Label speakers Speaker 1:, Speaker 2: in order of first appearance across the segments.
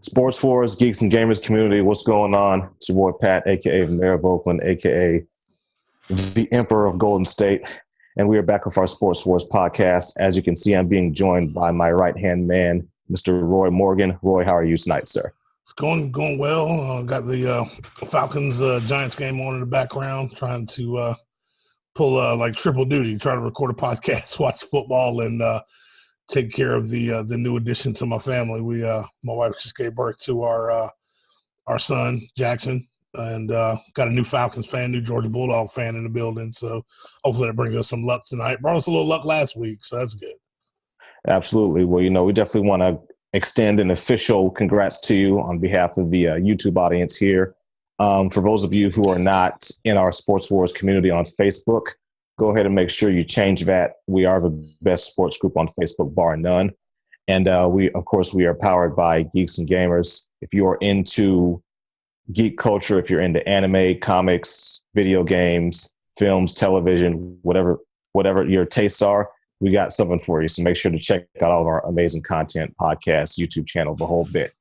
Speaker 1: Sports Wars, Geeks and Gamers community, what's going on? It's your boy Pat, a.k.a. the Mayor of Oakland, a.k.a. the Emperor of Golden State. And we are back with our Sports Wars podcast. As you can see, I'm being joined by my right-hand man, Mr. Roy Morgan. Roy, how are you tonight, sir?
Speaker 2: It's going well. Got the Falcons-Giants game on in the background, trying to pull like triple duty, try to record a podcast, watch football, and take care of the new addition to my family. My wife just gave birth to our son Jackson, and got a new Falcons fan, new Georgia Bulldog fan in the building. So hopefully that brings us some luck tonight. Brought us a little luck last week, so that's good.
Speaker 1: Absolutely. Well, we definitely want to extend an official congrats to you on behalf of the YouTube audience here. For those of you who are not in our Sports Wars community on Facebook, go ahead and make sure you change that. We are the best sports group on Facebook, bar none. And we are powered by Geeks and Gamers. If you are into geek culture, if you're into anime, comics, video games, films, television, whatever your tastes are, we got something for you. So make sure to check out all of our amazing content, podcasts, YouTube channel, the whole bit.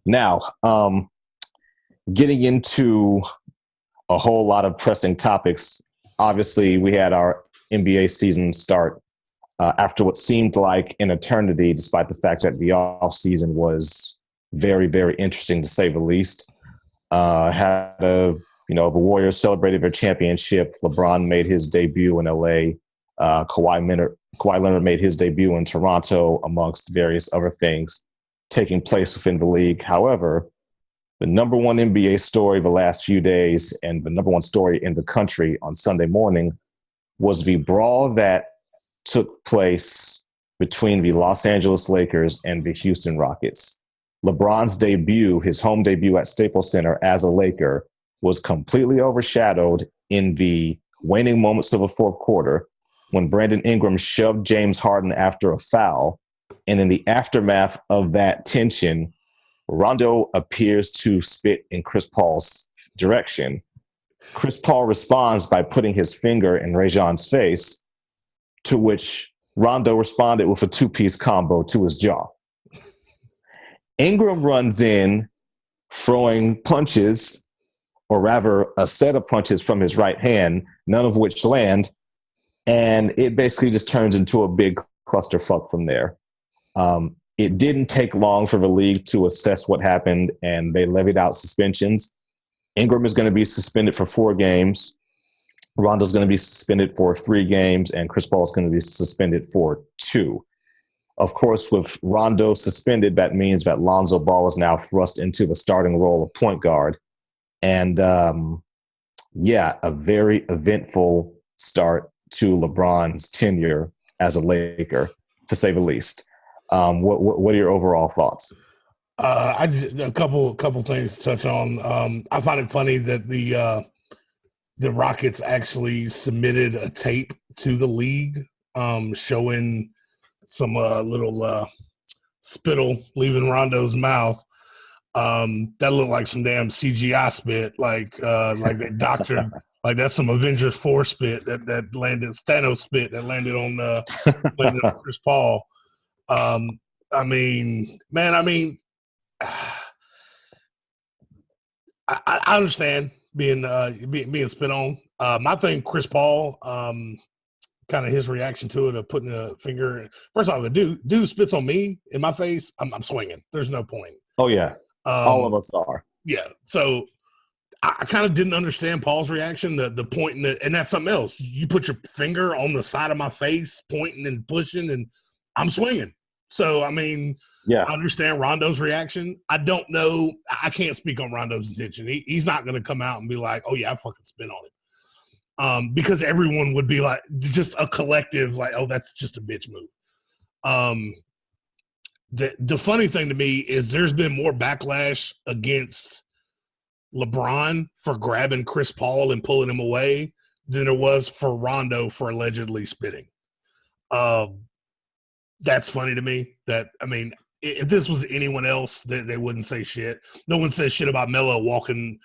Speaker 1: Now, getting into a whole lot of pressing topics. Obviously, we had our NBA season start after what seemed like an eternity, despite the fact that the offseason was very, very interesting, to say the least. The Warriors celebrated their championship. LeBron made his debut in LA. Kawhi Leonard made his debut in Toronto, amongst various other things taking place within the league. However, the number one NBA story the last few days, and the number one story in the country on Sunday morning, was the brawl that took place between the Los Angeles Lakers and the Houston Rockets. LeBron's debut, his home debut at Staples Center as a Laker, was completely overshadowed in the waning moments of the fourth quarter when Brandon Ingram shoved James Harden after a foul. And in the aftermath of that tension, Rondo appears to spit in Chris Paul's direction. Chris Paul responds by putting his finger in Rajon's face, to which Rondo responded with a two-piece combo to his jaw. Ingram runs in, throwing punches, or rather a set of punches from his right hand, none of which land, and it basically just turns into a big clusterfuck from there. It didn't take long for the league to assess what happened, and they levied out suspensions. Ingram is going to be suspended for 4 games. Rondo's going to be suspended for 3 games, and Chris Paul is going to be suspended for 2. Of course, with Rondo suspended, that means that Lonzo Ball is now thrust into the starting role of point guard. And, a very eventful start to LeBron's tenure as a Laker, to say the least. What are your overall thoughts?
Speaker 2: A couple things to touch on. I find it funny that the Rockets actually submitted a tape to the league showing some little spittle leaving Rondo's mouth. That looked like some damn CGI spit, like that doctor. Like that's some Avengers 4 spit that landed, Thanos spit that landed on Chris Paul. I understand being spit on. My thing, Chris Paul, kind of his reaction to it of putting a finger. First off, the dude spits on me in my face. I'm swinging. There's no point.
Speaker 1: Oh yeah, all of us are.
Speaker 2: Yeah, so I kind of didn't understand Paul's reaction. The pointing, and that's something else. You put your finger on the side of my face, pointing and pushing, and I'm swinging. So, I understand Rondo's reaction. I don't know. I can't speak on Rondo's intention. He's not going to come out and be like, oh, yeah, I fucking spit on it. Because everyone would be like, just a collective, like, oh, that's just a bitch move. The funny thing to me is there's been more backlash against LeBron for grabbing Chris Paul and pulling him away than there was for Rondo for allegedly spitting. That's funny to me. If this was anyone else, they wouldn't say shit. No one says shit about Melo walking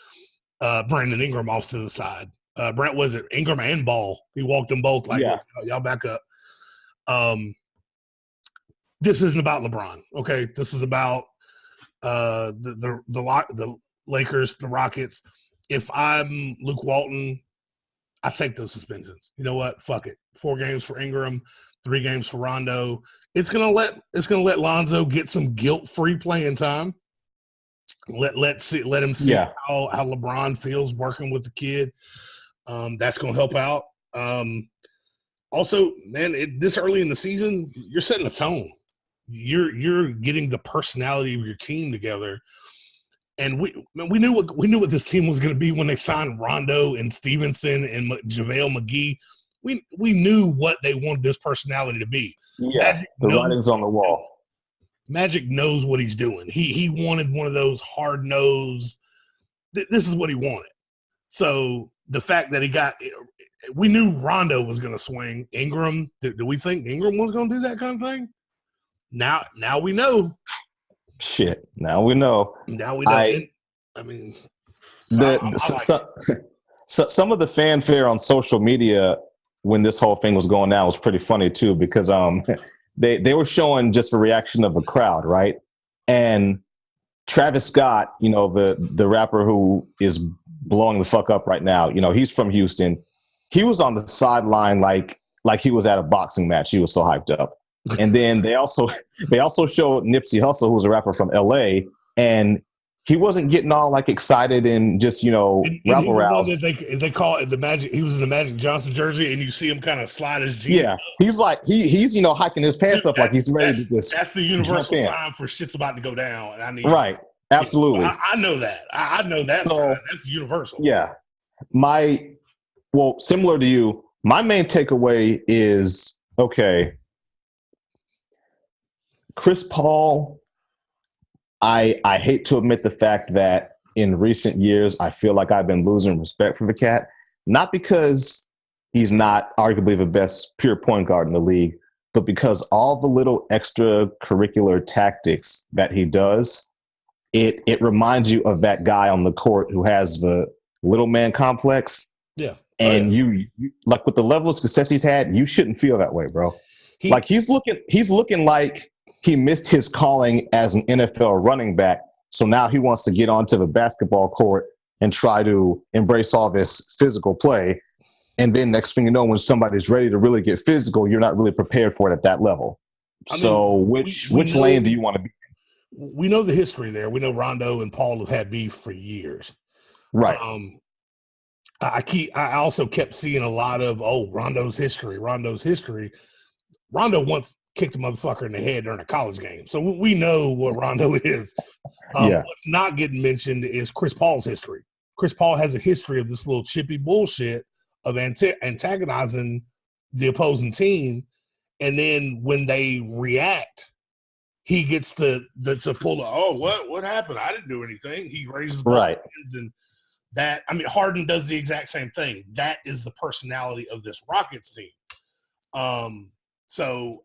Speaker 2: Brandon Ingram off to the side. Brent, was it Ingram and Ball? He walked them both like, y'all back up. This isn't about LeBron, okay? This is about the Lakers, the Rockets. If I'm Luke Walton, I take those suspensions. You know what? Fuck it. 4 games for Ingram, 3 games for Rondo. It's gonna let Lonzo get some guilt-free playing time. Let him see how LeBron feels working with the kid. That's gonna help out. Also, man, this early in the season, you're setting a tone. You're getting the personality of your team together. And we knew what this team was going to be when they signed Rondo and Stevenson and JaVale McGee. We knew what they wanted this personality to be.
Speaker 1: Yeah, the writing's on the wall.
Speaker 2: Magic knows what he's doing. He wanted one of those hard nosed. This is what he wanted. So the fact that we knew Rondo was going to swing. Ingram, do we think Ingram was going to do that kind of thing? Now we know.
Speaker 1: Shit. Now we know. Some of the fanfare on social media when this whole thing was going down was pretty funny too, because they were showing just a reaction of a crowd, right? And Travis Scott, the rapper who is blowing the fuck up right now, he's from Houston. He was on the sideline like he was at a boxing match. He was so hyped up. And then they also showed Nipsey Hussle, who was a rapper from LA, and he wasn't getting all like excited and just rabble roused.
Speaker 2: They call it the Magic. He was in the Magic Johnson jersey, and you see him kind of slide his jeans.
Speaker 1: Yeah, he's hiking his pants up like he's ready to just.
Speaker 2: That's the universal sign for shit's about to go down. And
Speaker 1: right, absolutely.
Speaker 2: I know that. I know that sign. That's universal.
Speaker 1: Yeah, similar to you, my main takeaway is okay. Chris Paul, I hate to admit the fact that in recent years, I feel like I've been losing respect for the cat, not because he's not arguably the best pure point guard in the league, but because all the little extracurricular tactics that he does, it reminds you of that guy on the court who has the little man complex.
Speaker 2: Yeah.
Speaker 1: And you like with the level of success he's had, you shouldn't feel that way, bro. He's looking like he missed his calling as an NFL running back. So now he wants to get onto the basketball court and try to embrace all this physical play. And then next thing you know, when somebody's ready to really get physical, you're not really prepared for it at that level. Which lane do you want to be in?
Speaker 2: We know the history there. We know Rondo and Paul have had beef for years.
Speaker 1: Right.
Speaker 2: I also kept seeing a lot of, Rondo's history. Rondo once kicked a motherfucker in the head during a college game. So we know what Rondo is. What's not getting mentioned is Chris Paul's history. Chris Paul has a history of this little chippy bullshit of antagonizing the opposing team. And then when they react, he gets to pull what happened? I didn't do anything. He raises both hands and that. I mean, Harden does the exact same thing. That is the personality of this Rockets team. So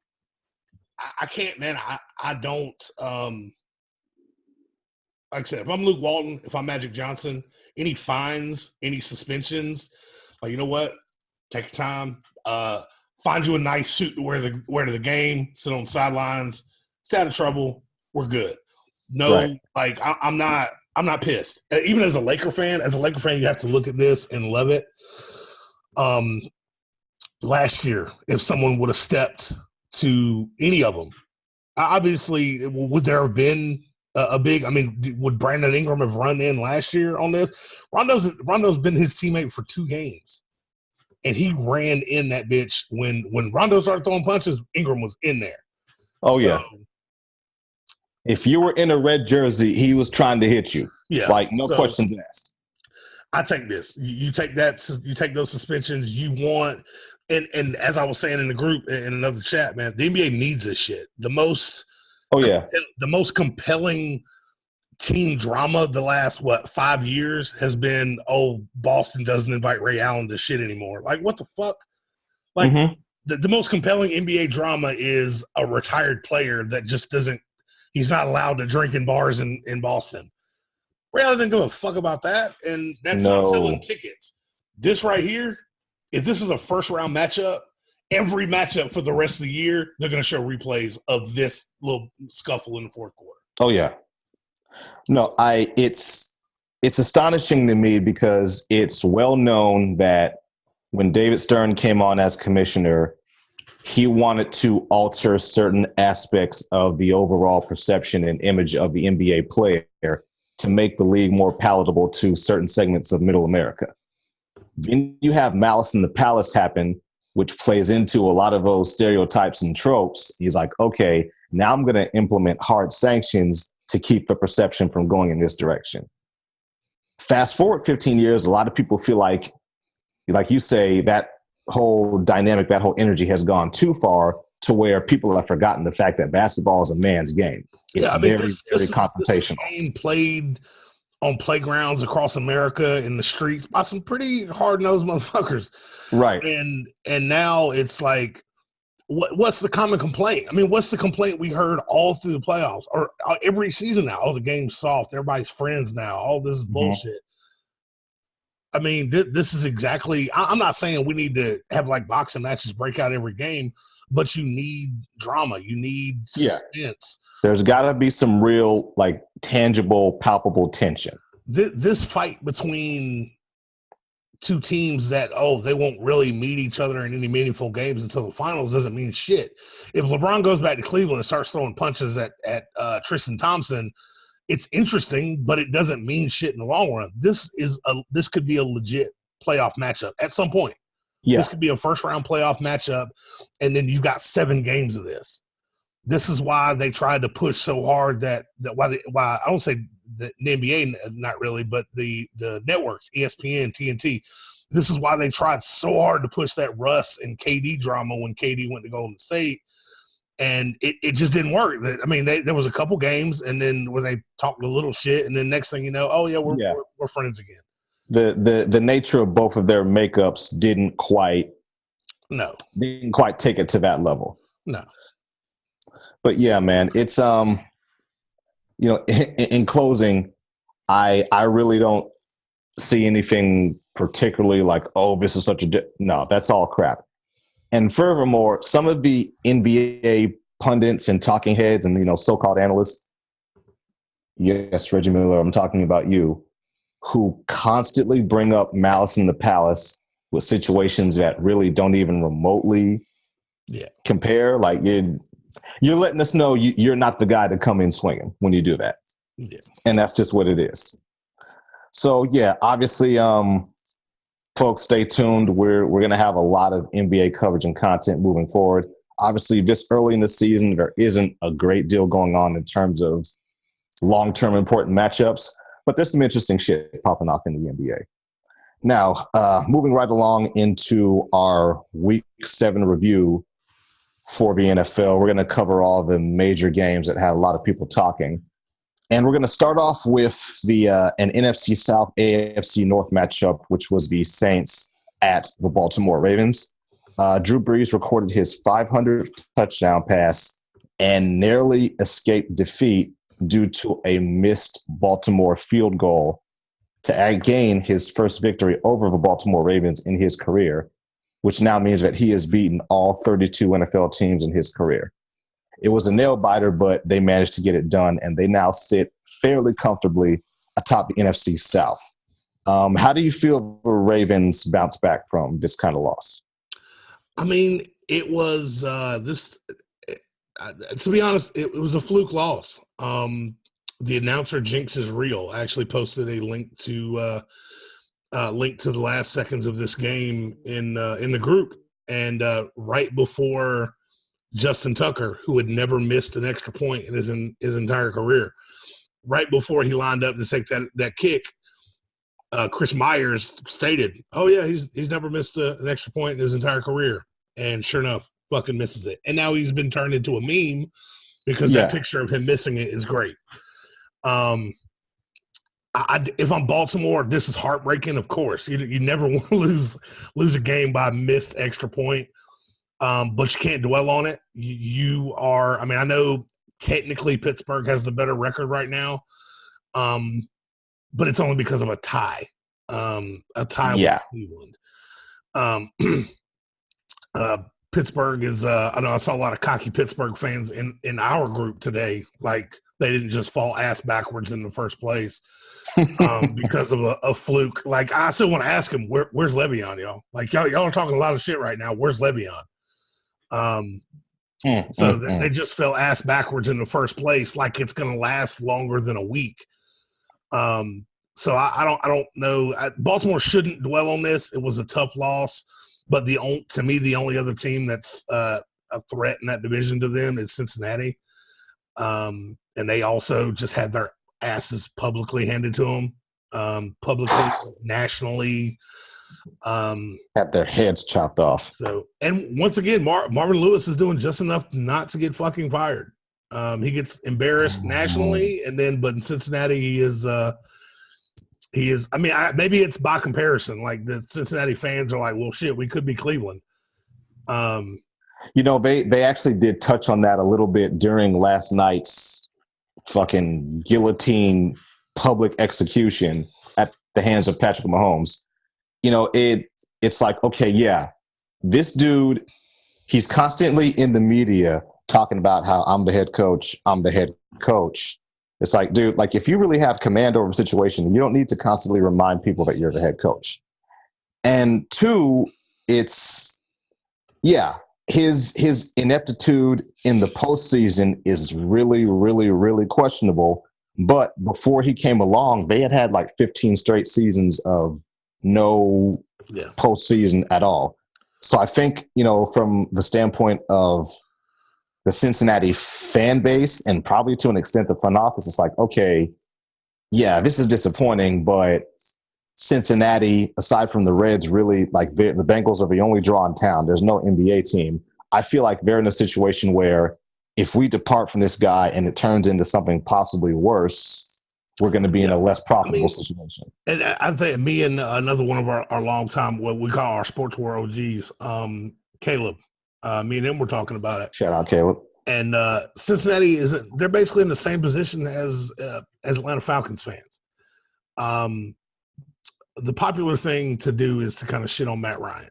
Speaker 2: I can't, man. I don't. Like I said, if I'm Luke Walton, if I'm Magic Johnson, any fines, any suspensions, you know what? Take your time. Find you a nice suit to wear to the game. Sit on the sidelines. Stay out of trouble. We're good. No, right. I'm not pissed. Even as a Laker fan, you have to look at this and love it. Last year, if someone would have stepped to any of them, obviously, would there have been would Brandon Ingram have run in last year on this? Rondo's been his teammate for 2 games, and he ran in that bitch when Rondo started throwing punches. Ingram was in there.
Speaker 1: Yeah. If you were in a red jersey, he was trying to hit you. Yeah, no questions asked.
Speaker 2: I take this. You take that. You take those suspensions. You want. And as I was saying in the group in another chat, man, the NBA needs this shit. The most compelling team drama the last 5 years has been Boston doesn't invite Ray Allen to shit anymore. What the fuck? The most compelling NBA drama is a retired player that just doesn't. He's not allowed to drink in bars in Boston. Ray Allen didn't give a fuck about that, and that's not selling tickets. This right here. If this is a first-round matchup, every matchup for the rest of the year, they're going to show replays of this little scuffle in the fourth quarter.
Speaker 1: Oh, yeah. No, it's astonishing to me because it's well known that when David Stern came on as commissioner, he wanted to alter certain aspects of the overall perception and image of the NBA player to make the league more palatable to certain segments of middle America. Then you have Malice in the Palace happen, which plays into a lot of those stereotypes and tropes. He's like, okay, now I'm going to implement hard sanctions to keep the perception from going in this direction. Fast forward 15 years, a lot of people feel like you say, that whole dynamic, that whole energy has gone too far to where people have forgotten the fact that basketball is a man's game. It's very confrontational.
Speaker 2: This game played on playgrounds across America in the streets by some pretty hard-nosed motherfuckers.
Speaker 1: Right.
Speaker 2: And now it's like, what's the common complaint? I mean, what's the complaint we heard all through the playoffs or every season now? Oh, the game's soft. Everybody's friends now. All this is bullshit. I mean, this is exactly – I'm not saying we need to have like boxing matches break out every game, but you need drama. You need suspense.
Speaker 1: There's got to be some real, like, tangible, palpable tension.
Speaker 2: This fight between two teams that, they won't really meet each other in any meaningful games until the finals doesn't mean shit. If LeBron goes back to Cleveland and starts throwing punches at Tristan Thompson, it's interesting, but it doesn't mean shit in the long run. This could be a legit playoff matchup at some point. Yeah. This could be a first-round playoff matchup, and then you've got 7 games of this. This is why they tried to push so hard why I don't say the NBA, not really, but the networks, ESPN, TNT. This is why they tried so hard to push that Russ and KD drama when KD went to Golden State, and it just didn't work. I mean, there was a couple games, and then where they talked a little shit, and then next thing you know, we're friends again.
Speaker 1: The nature of both of their makeups didn't quite take it to that level.
Speaker 2: No.
Speaker 1: But yeah, man, it's in closing, I really don't see anything particularly like, this is such no, that's all crap. And furthermore, some of the NBA pundits and talking heads and so-called analysts, yes, Reggie Miller, I'm talking about you, who constantly bring up Malice in the Palace with situations that really don't even remotely compare. Like you're letting us know you're not the guy to come in swinging when you do that. Yeah. And that's just what it is. So, yeah, obviously, folks, stay tuned. We're going to have a lot of NBA coverage and content moving forward. Obviously, this early in the season, there isn't a great deal going on in terms of long-term important matchups, but there's some interesting shit popping off in the NBA. Now, moving right along into our Week 7 review for the NFL. We're going to cover all the major games that had a lot of people talking. And we're going to start off with an NFC South, AFC North matchup, which was the Saints at the Baltimore Ravens. Drew Brees recorded his 500th touchdown pass and narrowly escaped defeat due to a missed Baltimore field goal to gain his first victory over the Baltimore Ravens in his career, which now means that he has beaten all 32 NFL teams in his career. It was a nail-biter, but they managed to get it done, and they now sit fairly comfortably atop the NFC South. How do you feel the Ravens bounce back from this kind of loss?
Speaker 2: I mean, it was to be honest, it was a fluke loss. The announcer Jinx is real actually posted a link to the last seconds of this game in the group, and right before Justin Tucker, who had never missed an extra point in his entire career, right before he lined up to take that kick, Chris Myers stated, "Oh yeah, he's never missed an extra point in his entire career," and sure enough, fucking misses it. And now he's been turned into a meme because that picture of him missing it is great. If I'm Baltimore, this is heartbreaking. Of course, you never want to lose a game by a missed extra point, but you can't dwell on it. You are. I mean, I know technically Pittsburgh has the better record right now, but it's only because of a tie. With Cleveland. Pittsburgh is. I know I saw a lot of cocky Pittsburgh fans in our group today, like they didn't just fall ass backwards in the first place because of a fluke. Like, I still want to ask him, where's Le'Veon, y'all? Like, y'all are talking a lot of shit right now. Where's Le'Veon? They just fell ass backwards in the first place. Like, it's going to last longer than a week. So I don't know. Baltimore shouldn't dwell on this. It was a tough loss, but to me, the only other team that's a threat in that division to them is Cincinnati. And they also just had their asses publicly handed to them, publicly, nationally.
Speaker 1: Had their heads chopped off.
Speaker 2: So, and once again, Marvin Lewis is doing just enough not to get fucking fired. He gets embarrassed nationally, but in Cincinnati, he is. I mean, maybe it's by comparison. Like, the Cincinnati fans are like, well, shit, we could be Cleveland.
Speaker 1: They actually did touch on that a little bit during last night's fucking guillotine public execution at the hands of Patrick Mahomes. It's like, okay, yeah, this dude, he's constantly in the media talking about how I'm the head coach. It's like, dude, like, if you really have command over a situation, you don't need to constantly remind people that you're the head coach. And two, it's, yeah, his ineptitude in the postseason is really, really, really questionable. But before he came along, they had like 15 straight seasons of no postseason at all. So I think, from the standpoint of the Cincinnati fan base and probably to an extent the front office, it's like, okay, yeah, this is disappointing, but Cincinnati, aside from the Reds, really, like, the Bengals are the only draw in town. There's no NBA team. I feel like they're in a situation where if we depart from this guy and it turns into something possibly worse, we're going to be in a less profitable situation.
Speaker 2: And I think me and another one of our longtime, what we call our sports world OGs, Caleb, me and him were talking about it.
Speaker 1: Shout out, Caleb.
Speaker 2: And Cincinnati they're basically in the same position as Atlanta Falcons fans. The popular thing to do is to kind of shit on Matt Ryan.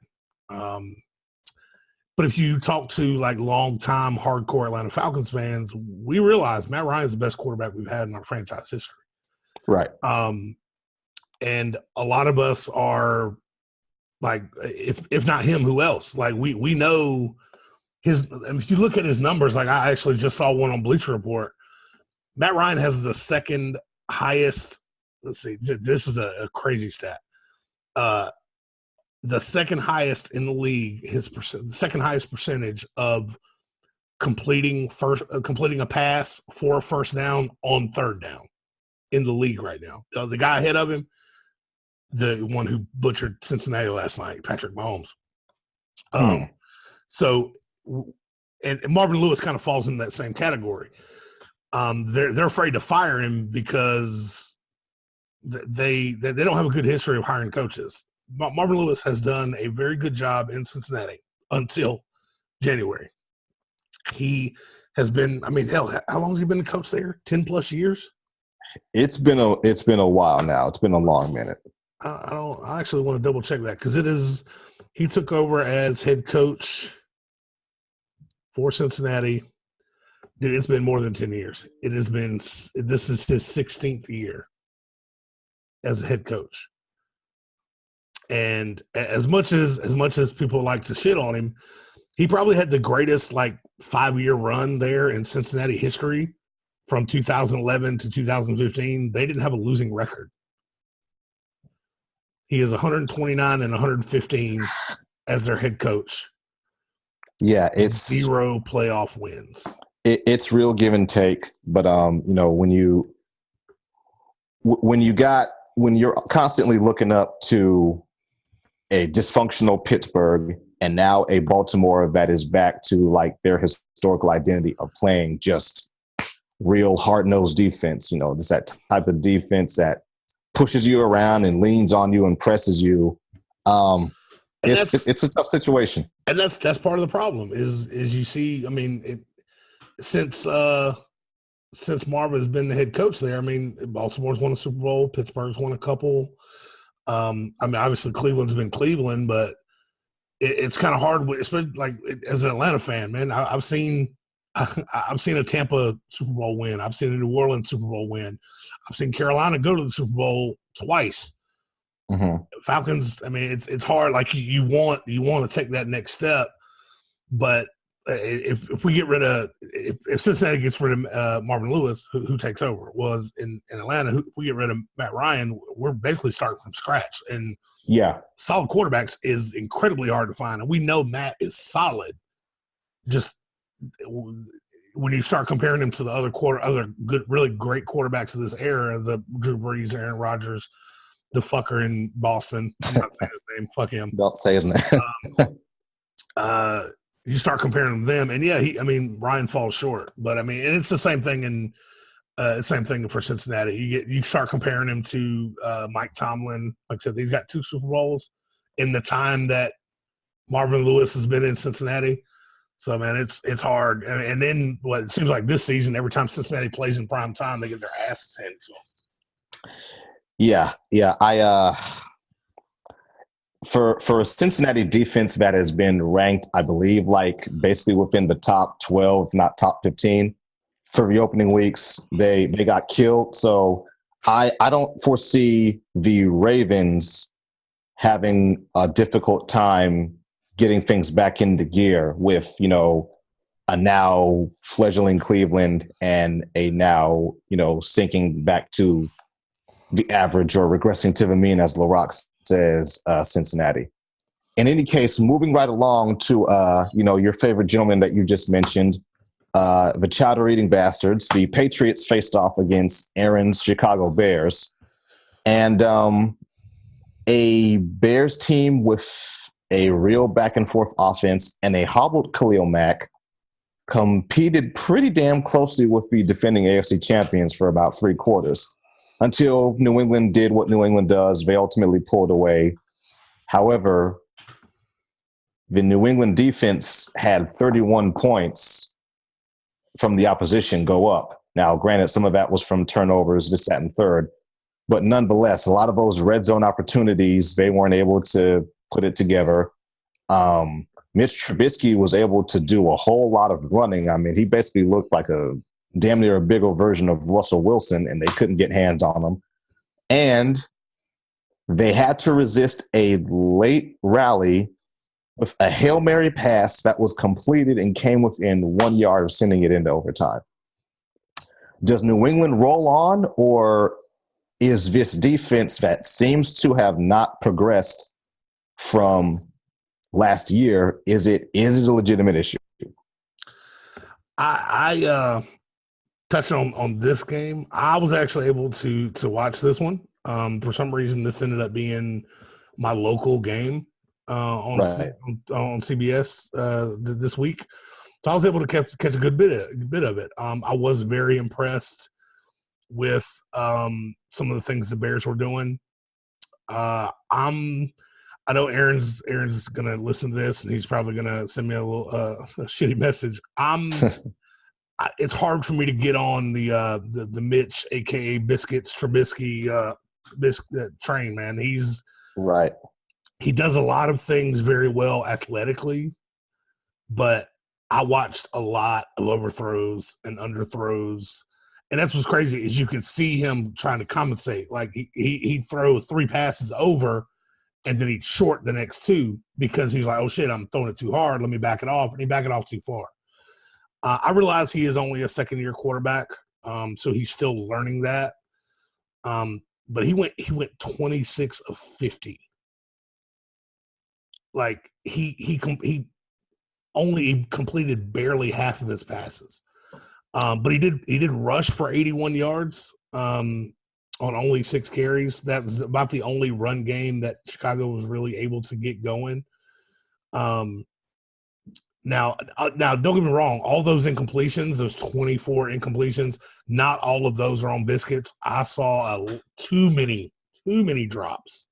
Speaker 2: But if you talk to like longtime hardcore Atlanta Falcons fans, we realize Matt Ryan is the best quarterback we've had in our franchise history.
Speaker 1: Right.
Speaker 2: And a lot of us are like, if not him, who else? Like, we know if you look at his numbers, like, I actually just saw one on Bleacher Report. Matt Ryan has the second highest. Let's see, this is a crazy stat. The second highest in the league, the second highest percentage of completing a pass for a first down on third down in the league right now. The guy ahead of him, the one who butchered Cincinnati last night, Patrick Mahomes. So, and Marvin Lewis kind of falls in that same category. They're afraid to fire him because they don't have a good history of hiring coaches. Marvin Lewis has done a very good job in Cincinnati until January. He has been, I mean, hell, how long has he been the coach there? 10 plus years?
Speaker 1: It's been a while now. It's been a long minute.
Speaker 2: I actually want to double check that because he took over as head coach for Cincinnati. Dude, it's been more than 10 years. This is his 16th year as a head coach. And as much as people like to shit on him, he probably had the greatest 5-year run there in Cincinnati history from 2011 to 2015. They didn't have a losing record. He is 129 and 115 as their head coach. Yeah, it's 0 playoff wins.
Speaker 1: It's real give and take, but when you're constantly looking up to a dysfunctional Pittsburgh and now a Baltimore that is back to their historical identity of playing just real hard-nosed defense, just that type of defense that pushes you around and leans on you and presses you. It's a tough situation.
Speaker 2: And that's part of the problem is you see, I mean, since Marvin's been the head coach there, I mean, Baltimore's won a Super Bowl, Pittsburgh's won a couple. I mean, obviously Cleveland's been Cleveland, but it's kind of hard, especially as an Atlanta fan, man. I've seen I've seen a Tampa Super Bowl win. I've seen a New Orleans Super Bowl win. I've seen Carolina go to the Super Bowl twice.
Speaker 1: Mm-hmm.
Speaker 2: Falcons, I mean, it's hard. Like you want to take that next step, but if we get rid of if Cincinnati gets rid of Marvin Lewis, who takes over? Was in Atlanta, if we get rid of Matt Ryan, we're basically starting from scratch. And
Speaker 1: Yeah,
Speaker 2: solid quarterbacks is incredibly hard to find, and we know Matt is solid. Just when you start comparing him to the other good, really great quarterbacks of this era, the Drew Brees, Aaron Rodgers, the fucker in Boston. I'm not saying his name. Fuck him.
Speaker 1: don't say his name.
Speaker 2: You start comparing them, and Ryan falls short. But I mean, and it's the same thing same thing for Cincinnati. You start comparing him to Mike Tomlin. Like I said, he's got 2 Super Bowls in the time that Marvin Lewis has been in Cincinnati. So man, it's hard. And then it seems like this season, every time Cincinnati plays in prime time, they get their asses handed to them.
Speaker 1: Yeah. For a Cincinnati defense that has been ranked, I believe, like basically within the top 12, not top 15 for the opening weeks, they got killed. So I don't foresee the Ravens having a difficult time getting things back into gear with, a now fledgling Cleveland and a now, sinking back to the average or regressing to the mean, as LaRock says, Cincinnati. In any case, moving right along to, your favorite gentleman that you just mentioned, the chowder-eating bastards, the Patriots faced off against Aaron's Chicago Bears. And a Bears team with a real back-and-forth offense and a hobbled Khalil Mack competed pretty damn closely with the defending AFC champions for about 3 quarters. Until New England did what New England does, they ultimately pulled away. However, the New England defense had 31 points from the opposition go up. Now, granted, some of that was from turnovers, this, that, and third. But nonetheless, a lot of those red zone opportunities, they weren't able to put it together. Mitch Trubisky was able to do a whole lot of running. I mean, he basically looked like a damn near a bigger version of Russell Wilson, and they couldn't get hands on him. And they had to resist a late rally with a Hail Mary pass that was completed and came within 1 yard of sending it into overtime. Does New England roll on, or is this defense that seems to have not progressed from last year, is it a legitimate issue?
Speaker 2: I touching on this game, I was actually able to watch this one. For some reason, this ended up being my local game on CBS this week, so I was able to catch a good bit of it. I was very impressed with some of the things the Bears were doing. I know Aaron's gonna listen to this, and he's probably gonna send me a little a shitty message. It's hard for me to get on the Mitch, aka Biscuits Trubisky train, man. He's
Speaker 1: right.
Speaker 2: He does a lot of things very well athletically, but I watched a lot of overthrows and underthrows, and that's what's crazy is you could see him trying to compensate. Like he throw 3 passes over, and then he'd short the next 2 because he's like, oh shit, I'm throwing it too hard. Let me back it off, and he back it off too far. I realize he is only a second-year quarterback, so he's still learning that. But he went 26 of 50. Like he only completed barely half of his passes, but he did rush for 81 yards on only 6 carries. That was about the only run game that Chicago was really able to get going. Now, don't get me wrong. All those incompletions, those 24 incompletions, not all of those are on Biscuits. I saw too many drops.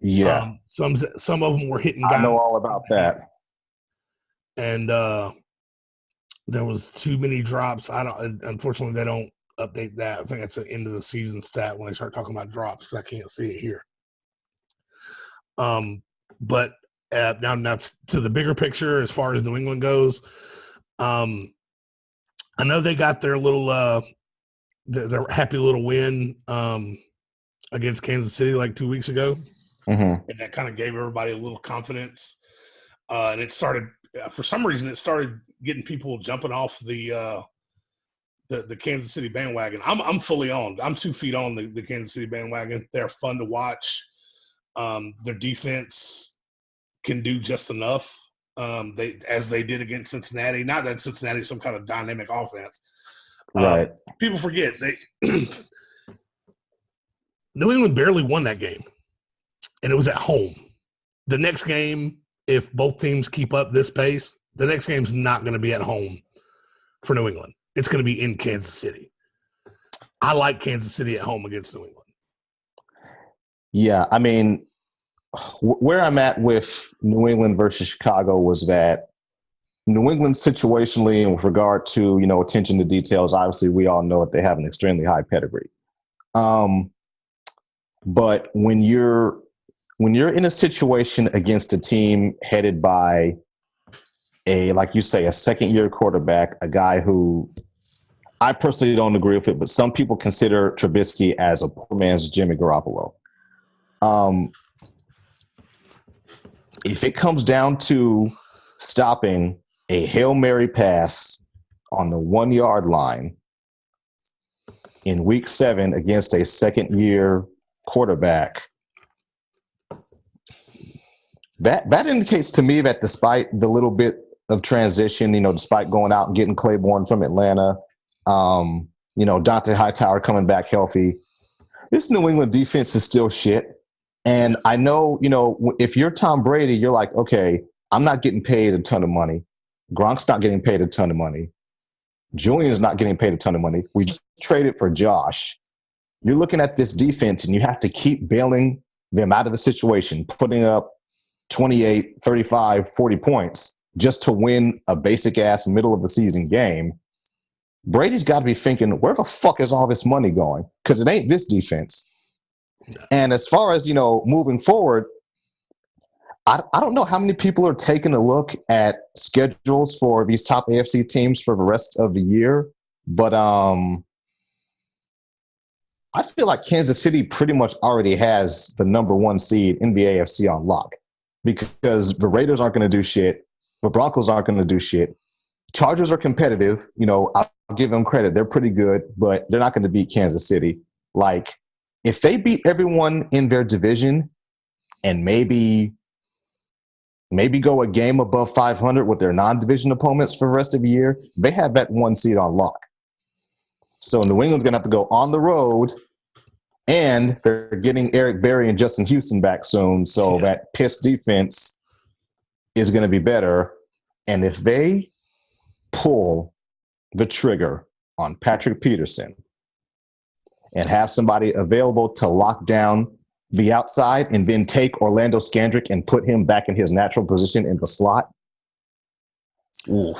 Speaker 1: Yeah,
Speaker 2: some of them were hitting guys.
Speaker 1: I know all about that.
Speaker 2: And there was too many drops. Unfortunately, they don't update that. I think that's the end of the season stat when they start talking about drops because I can't see it here. But now to the bigger picture as far as New England goes, I know they got their little their happy little win against Kansas City like 2 weeks ago, and that kind of gave everybody a little confidence. And it started for some reason it started getting people jumping off the Kansas City bandwagon. I'm fully on. I'm 2 feet on the Kansas City bandwagon. They're fun to watch. Their defense can do just enough. As they did against Cincinnati. Not that Cincinnati is some kind of dynamic offense.
Speaker 1: Right.
Speaker 2: People forget New England barely won that game, and it was at home. The next game, if both teams keep up this pace, the next game's not going to be at home for New England. It's going to be in Kansas City. I like Kansas City at home against New England.
Speaker 1: Yeah, I mean, where I'm at with New England versus Chicago was that New England situationally, and with regard to, attention to details, obviously we all know that they have an extremely high pedigree. But when you're in a situation against a team headed by like you say, a second-year quarterback, a guy who I personally don't agree with it, but some people consider Trubisky as a poor man's Jimmy Garoppolo. If it comes down to stopping a Hail Mary pass on the 1-yard line in week 7 against a second-year quarterback, that indicates to me that despite the little bit of transition, despite going out and getting Claiborne from Atlanta, Dante Hightower coming back healthy, this New England defense is still shit. And I know, if you're Tom Brady, you're like, okay, I'm not getting paid a ton of money. Gronk's not getting paid a ton of money. Julian's not getting paid a ton of money. We just traded for Josh. You're looking at this defense and you have to keep bailing them out of a situation, putting up 28, 35, 40 points just to win a basic-ass middle-of-the-season game. Brady's got to be thinking, where the fuck is all this money going? Because it ain't this defense. And as far as, moving forward, I don't know how many people are taking a look at schedules for these top AFC teams for the rest of the year. But I feel like Kansas City pretty much already has the number 1 seed in the AFC on lock, because the Raiders aren't going to do shit. The Broncos aren't going to do shit. Chargers are competitive. I'll give them credit. They're pretty good, but they're not going to beat Kansas City. Like, if they beat everyone in their division and maybe go a game above 500 with their non-division opponents for the rest of the year, they have that 1 seed on lock. So New England's going to have to go on the road, and they're getting Eric Berry and Justin Houston back soon, so that piss defense is going to be better. And if they pull the trigger on Patrick Peterson and have somebody available to lock down the outside and then take Orlando Scandrick and put him back in his natural position in the slot, oof.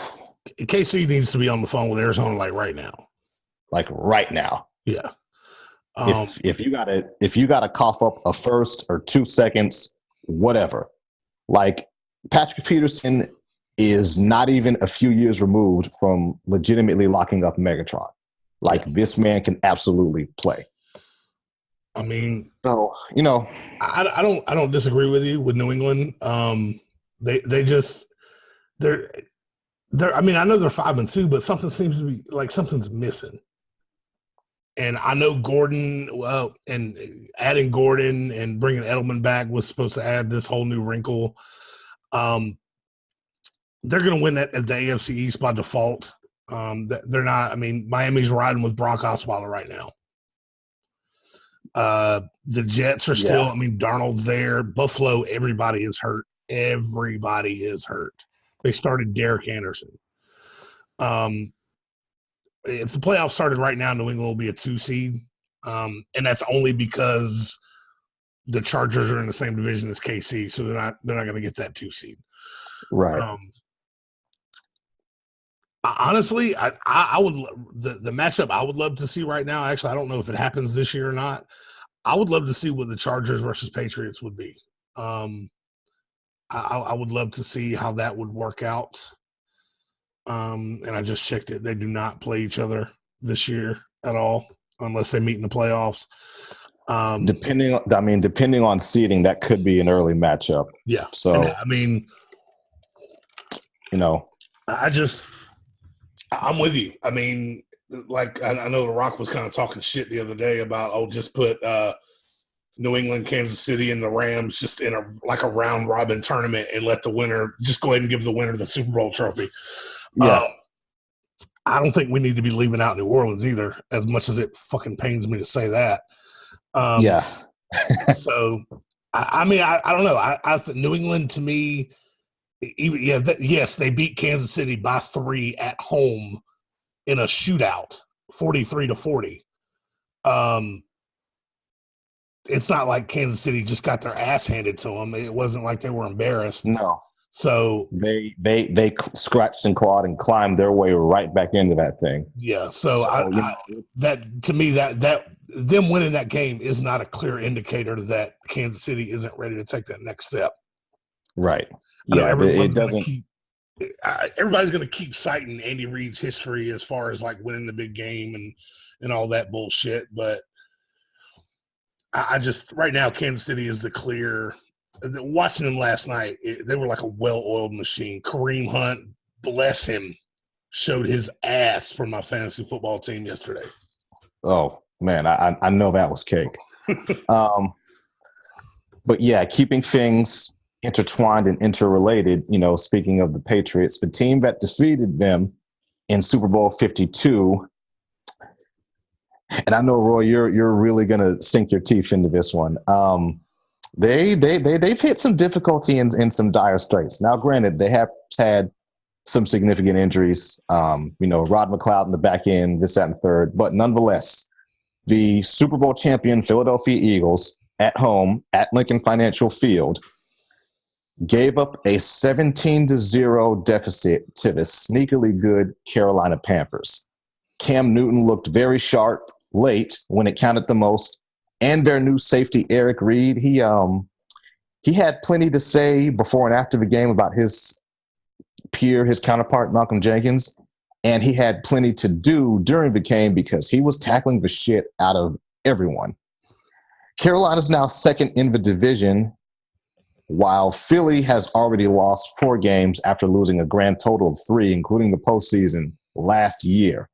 Speaker 2: KC needs to be on the phone with Arizona right now.
Speaker 1: Like right now.
Speaker 2: Yeah.
Speaker 1: If you gotta cough up a first or 2 seconds, whatever. Like, Patrick Peterson is not even a few years removed from legitimately locking up Megatron. Like, this man can absolutely play.
Speaker 2: I mean,
Speaker 1: so
Speaker 2: I don't disagree with you with New England. They're I mean, I know they're 5-2, but something seems to be like something's missing. And I know Gordon, and adding Gordon and bringing Edelman back was supposed to add this whole new wrinkle. They're going to win that at the AFC East by default. They're not. I mean, Miami's riding with Brock Osweiler right now. The Jets are still. I mean, Darnold's there. Buffalo, everybody is hurt. Everybody is hurt. They started Derek Anderson. If the playoffs started right now, New England will be a 2 seed, and that's only because the Chargers are in the same division as KC, so they're not going to get that 2 seed.
Speaker 1: Right.
Speaker 2: Honestly, I would the matchup I would love to see right now. Actually, I don't know if it happens this year or not. I would love to see what the Chargers versus Patriots would be. I would love to see how that would work out. And I just checked it. They do not play each other this year at all, unless they meet in the playoffs.
Speaker 1: Depending on seeding, that could be an early matchup.
Speaker 2: Yeah.
Speaker 1: So,
Speaker 2: and I mean, I'm with you. I mean, like I know The Rock was kind of talking shit the other day about, just put New England, Kansas City, and the Rams just in a round robin tournament and let the winner just go ahead and give the winner the Super Bowl trophy.
Speaker 1: Yeah.
Speaker 2: I don't think we need to be leaving out New Orleans either, as much as it fucking pains me to say that.
Speaker 1: Yeah.
Speaker 2: So, I mean, I don't know. I think New England, to me, yes, they beat Kansas City by 3 at home in a shootout, 43-40. It's not like Kansas City just got their ass handed to them. It wasn't like they were embarrassed.
Speaker 1: No.
Speaker 2: So
Speaker 1: they scratched and clawed and climbed their way right back into that thing.
Speaker 2: Yeah. So that to me that them winning that game is not a clear indicator that Kansas City isn't ready to take that next step.
Speaker 1: Right.
Speaker 2: Yeah. Everybody's going to keep citing Andy Reid's history as far as like winning the big game and all that bullshit. But I just right now Kansas City is the clear. Watching them last night, they were like a well-oiled machine. Kareem Hunt, bless him, showed his ass for my fantasy football team yesterday.
Speaker 1: Oh man, I know that was cake. But yeah, keeping things intertwined and interrelated. Speaking of the Patriots, the team that defeated them in Super Bowl 52. And I know, Roy, you're really gonna sink your teeth into this one. They've hit some difficulty in some dire straits. Now, granted, they have had some significant injuries. Rod McLeod in the back end, this, that, and third. But nonetheless, the Super Bowl champion Philadelphia Eagles at home at Lincoln Financial Field gave up a 17-0 deficit to the sneakily good Carolina Panthers. Cam Newton looked very sharp late when it counted the most. And their new safety, Eric Reed, he had plenty to say before and after the game about his counterpart, Malcolm Jenkins. And he had plenty to do during the game because he was tackling the shit out of everyone. Carolina's now second in the division, while Philly has already lost 4 games after losing a grand total of 3, including the postseason last year.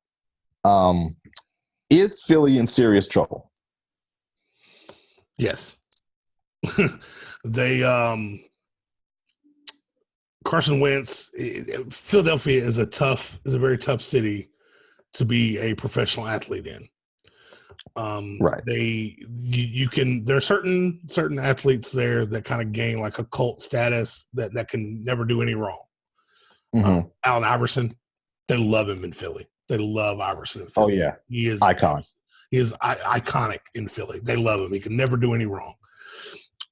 Speaker 1: Is Philly in serious trouble?
Speaker 2: Yes. Carson Wentz, Philadelphia is a very tough city to be a professional athlete in.
Speaker 1: Right.
Speaker 2: There are certain athletes there that kind of gain like a cult status that can never do any wrong.
Speaker 1: Mm-hmm.
Speaker 2: Allen Iverson, they love him in Philly. They love Iverson in Philly.
Speaker 1: Oh yeah.
Speaker 2: He is
Speaker 1: icon.
Speaker 2: He is iconic in Philly. They love him. He can never do any wrong.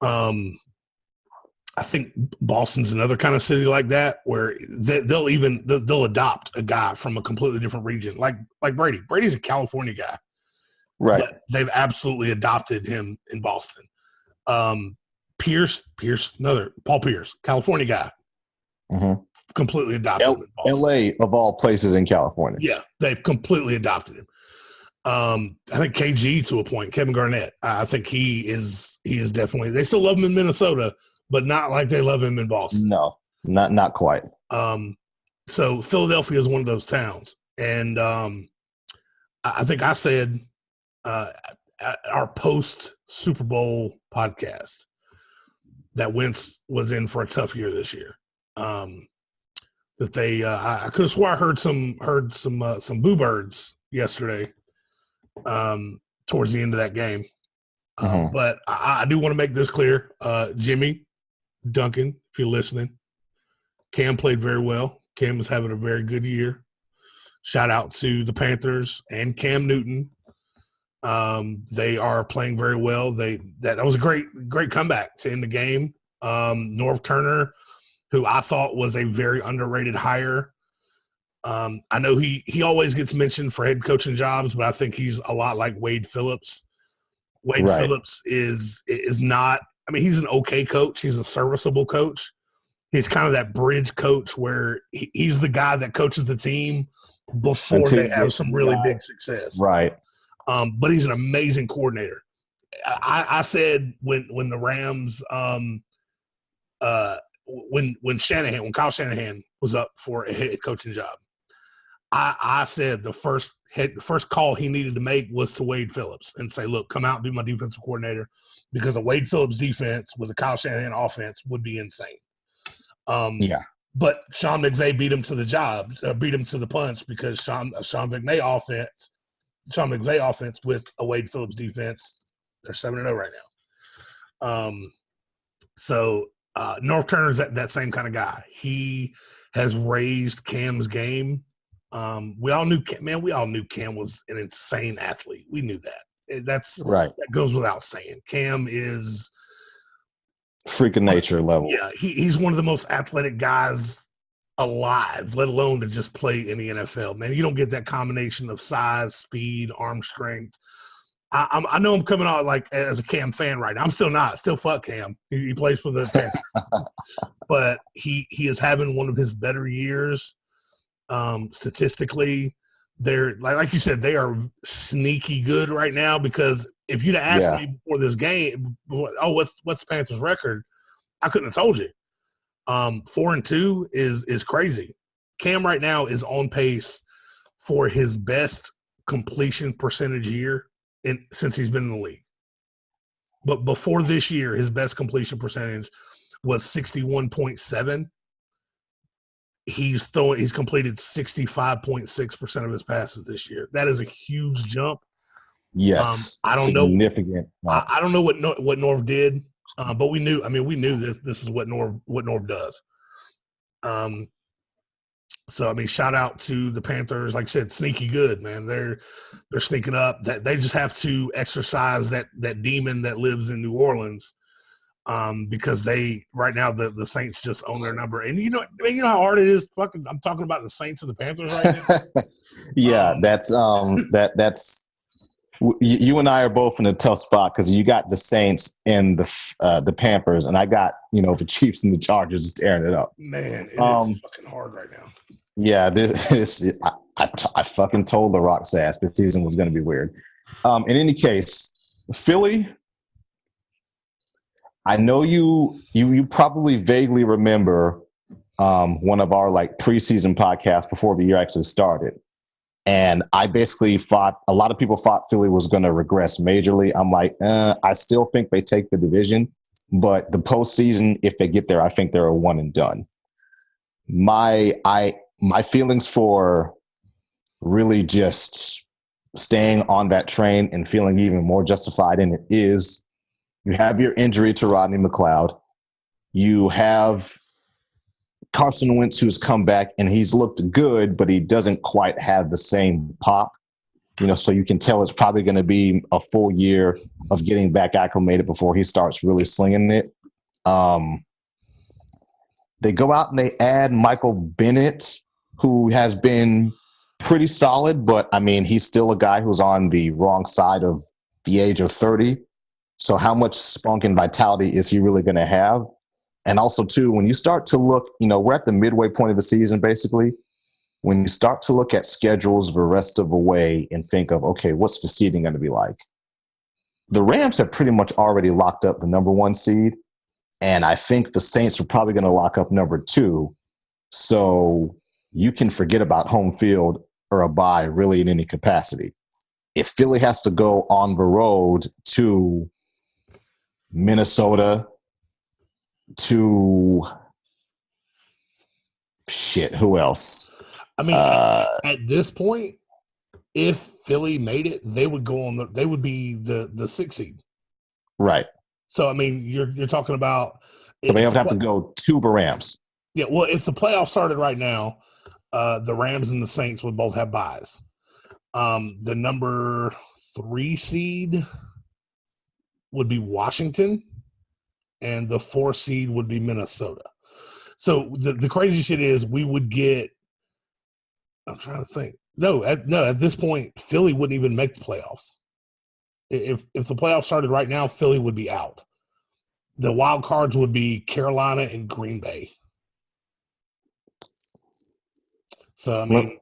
Speaker 2: I think Boston's another kind of city like that where they'll adopt a guy from a completely different region, like Brady. Brady's a California guy,
Speaker 1: right?
Speaker 2: But they've absolutely adopted him in Boston. Paul Pierce, California guy, completely adopted him in Boston.
Speaker 1: L.A. of all places in California.
Speaker 2: Yeah, they've completely adopted him. I think KG to a point, Kevin Garnett. I think he is definitely. They still love him in Minnesota, but not like they love him in Boston.
Speaker 1: No, not quite.
Speaker 2: So Philadelphia is one of those towns, and I think I said at our post Super Bowl podcast that Wentz was in for a tough year this year. That they, I could have swore I heard some boo birds yesterday. Towards the end of that game. But I do want to make this clear. Jimmy, Duncan, if you're listening, Cam played very well. Cam is having a very good year. Shout out to the Panthers and Cam Newton. They are playing very well. That was a great comeback to end the game. Norv Turner, who I thought was a very underrated hire. I know he always gets mentioned for head coaching jobs, but I think he's a lot like Wade Phillips. Phillips is not. I mean, he's an okay coach. He's a serviceable coach, He's kind of that bridge coach where he's the guy that coaches the team before
Speaker 1: Until
Speaker 2: they have some really big success.
Speaker 1: Right.
Speaker 2: But he's an amazing coordinator. I said when the Rams when Kyle Shanahan was up for a head coaching job, I said the first call he needed to make was to Wade Phillips and say, look, come out and be my defensive coordinator, because a Wade Phillips defense with a Kyle Shanahan offense would be insane. But Sean McVay beat him to the job, beat him to the punch, because Sean McVay offense with a Wade Phillips defense, they're 7-0 right now. So North Turner's that same kind of guy. He has raised Cam's game. We all knew Cam was an insane athlete. We knew that. That's right. That goes without saying. Cam is
Speaker 1: freak of nature level.
Speaker 2: Yeah, he's one of the most athletic guys alive, let alone to just play in the NFL. Man, you don't get that combination of size, speed, arm strength. I know I'm coming out like as a Cam fan right now. I'm still not. Still fuck Cam. He plays for the Panthers. But he is having one of his better years. Statistically, they're like you said, they are sneaky good right now, because if you'd have asked me before this game, what's the Panthers record? I couldn't have told you. 4-2 is crazy. Cam right now is on pace for his best completion percentage year since he's been in the league. But before this year, his best completion percentage was 61.7. He's completed 65.6% of his passes this year. That is a huge jump.
Speaker 1: Yes,
Speaker 2: I don't
Speaker 1: significant.
Speaker 2: I don't know what Norv did, but we knew that this is what Norv does. So I mean, shout out to the Panthers. Like I said, sneaky good, man. They're sneaking up. That they just have to exercise that demon that lives in New Orleans. Because right now the Saints just own their number, and you know how hard it is. Fucking, I'm talking about the Saints and the Panthers right now.
Speaker 1: Yeah, that's you and I are both in a tough spot, because you got the Saints and the Panthers, and I got the Chiefs and the Chargers tearing it up.
Speaker 2: Man, it is fucking hard right now.
Speaker 1: Yeah, I fucking told the Rock's ass this season was going to be weird. In any case, Philly. I know you probably vaguely remember one of our like preseason podcasts before the year actually started. And I basically a lot of people thought Philly was going to regress majorly. I'm like, I still think they take the division, but the postseason, if they get there, I think they're a one and done. My feelings for really just staying on that train and feeling even more justified in it is, you have your injury to Rodney McLeod. You have Carson Wentz, who's come back, and he's looked good, but he doesn't quite have the same pop. So you can tell it's probably going to be a full year of getting back acclimated before he starts really slinging it. They go out and they add Michael Bennett, who has been pretty solid, but, I mean, he's still a guy who's on the wrong side of the age of 30. So how much spunk and vitality is he really going to have? And also, too, when you start to look, we're at the midway point of the season, basically. When you start to look at schedules the rest of the way and think of, okay, what's the seeding going to be like? The Rams have pretty much already locked up the number 1 seed. And I think the Saints are probably going to lock up number 2. So you can forget about home field or a bye really in any capacity. If Philly has to go on the road to Minnesota, to who else?
Speaker 2: I mean, at this point, if Philly made it, they would they would be the 6th seed.
Speaker 1: Right.
Speaker 2: So I mean, you're talking about.
Speaker 1: So they have to go to the Rams.
Speaker 2: Yeah. Well, if the playoffs started right now, the Rams and the Saints would both have byes. The number 3 seed would be Washington, and the 4 seed would be Minnesota. So the crazy shit is we would get. I'm trying to think. No, at this point, Philly wouldn't even make the playoffs. If the playoffs started right now, Philly would be out. The wild cards would be Carolina and Green Bay. So I
Speaker 1: let,
Speaker 2: mean,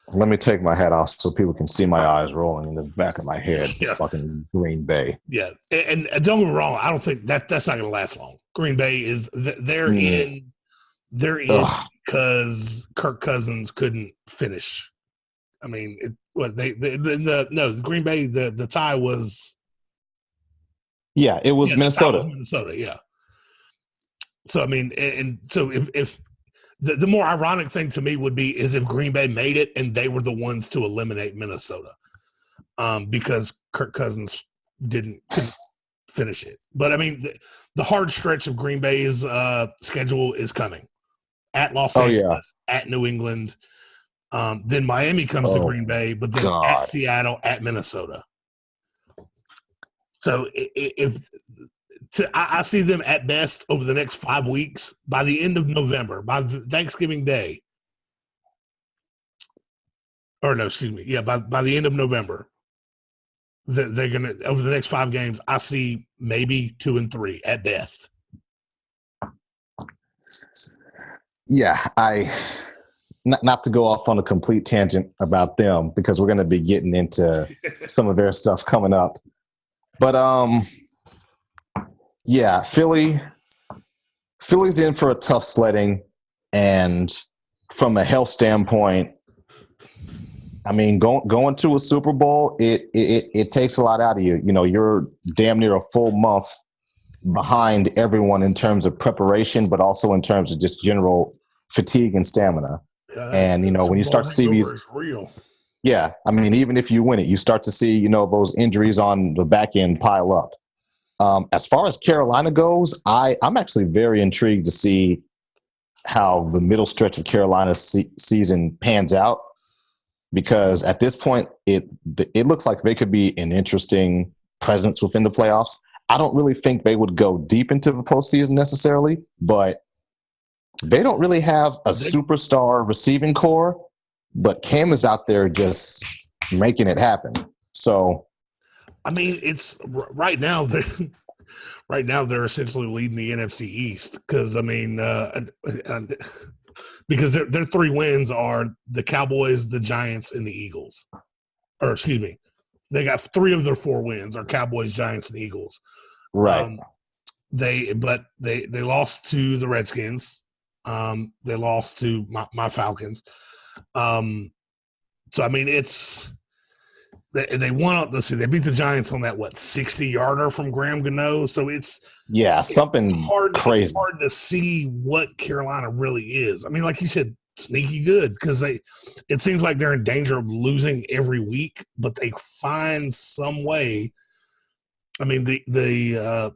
Speaker 1: let me take my hat off so people can see my eyes rolling in the back of my head.
Speaker 2: yeah,
Speaker 1: Fucking Green Bay.
Speaker 2: yeah, and don't get me wrong, I don't think that's not going to last long. Green Bay is they're
Speaker 1: Mm.
Speaker 2: in they're in
Speaker 1: Ugh.
Speaker 2: because Kirk Cousins couldn't finish. I mean, the Green Bay the tie was
Speaker 1: Yeah, it was
Speaker 2: the tie was
Speaker 1: Minnesota.
Speaker 2: Minnesota, yeah. So I mean, and so if the more ironic thing to me would be is if Green Bay made it and they were the ones to eliminate Minnesota, because Kirk Cousins couldn't finish it. But I mean, the hard stretch of Green Bay's schedule is coming at Los
Speaker 1: Oh yeah.
Speaker 2: Angeles, at New England. Then Miami comes to
Speaker 1: Oh
Speaker 2: Green Bay, but then at
Speaker 1: God.
Speaker 2: Seattle, at Minnesota. So I see them at best over the next 5 weeks. By the end of November, by Thanksgiving Day, or no, excuse me, yeah, by the end of November, they're gonna over the next 5 games. I see maybe 2 and 3 at best.
Speaker 1: Yeah, not to go off on a complete tangent about them because we're going to be getting into some of their stuff coming up. But yeah, Philly's in for a tough sledding, and from a health standpoint, I mean, going to a Super Bowl, it takes a lot out of you. You know, you're damn near a full month behind everyone in terms of preparation, but also in terms of just general fatigue and stamina. And you know, when you start to see these,
Speaker 2: real.
Speaker 1: yeah, I mean, even if you win it, you start to see, you know, those injuries on the back end pile up. As far as Carolina goes, I'm actually very intrigued to see how the middle stretch of Carolina's season pans out, because at this point, it looks like they could be an interesting presence within the playoffs. I don't really think they would go deep into the postseason necessarily, but they don't really have a superstar receiving core, but Cam is out there just making it happen. So,
Speaker 2: I mean, it's right now they're essentially leading the NFC East because I mean, because their 3 wins are the Cowboys, the Giants, and the Eagles. Or excuse me, they got 3 of their 4 wins are Cowboys, Giants, and Eagles.
Speaker 1: right.
Speaker 2: They lost to the Redskins. They lost to my Falcons. So I mean, they won. Let's see, they beat the Giants on that 60-yarder from Graham Gano. So it's
Speaker 1: something crazy.
Speaker 2: It's hard to see what Carolina really is. I mean, like you said, sneaky good because it seems like they're in danger of losing every week, but they find some way. I mean, their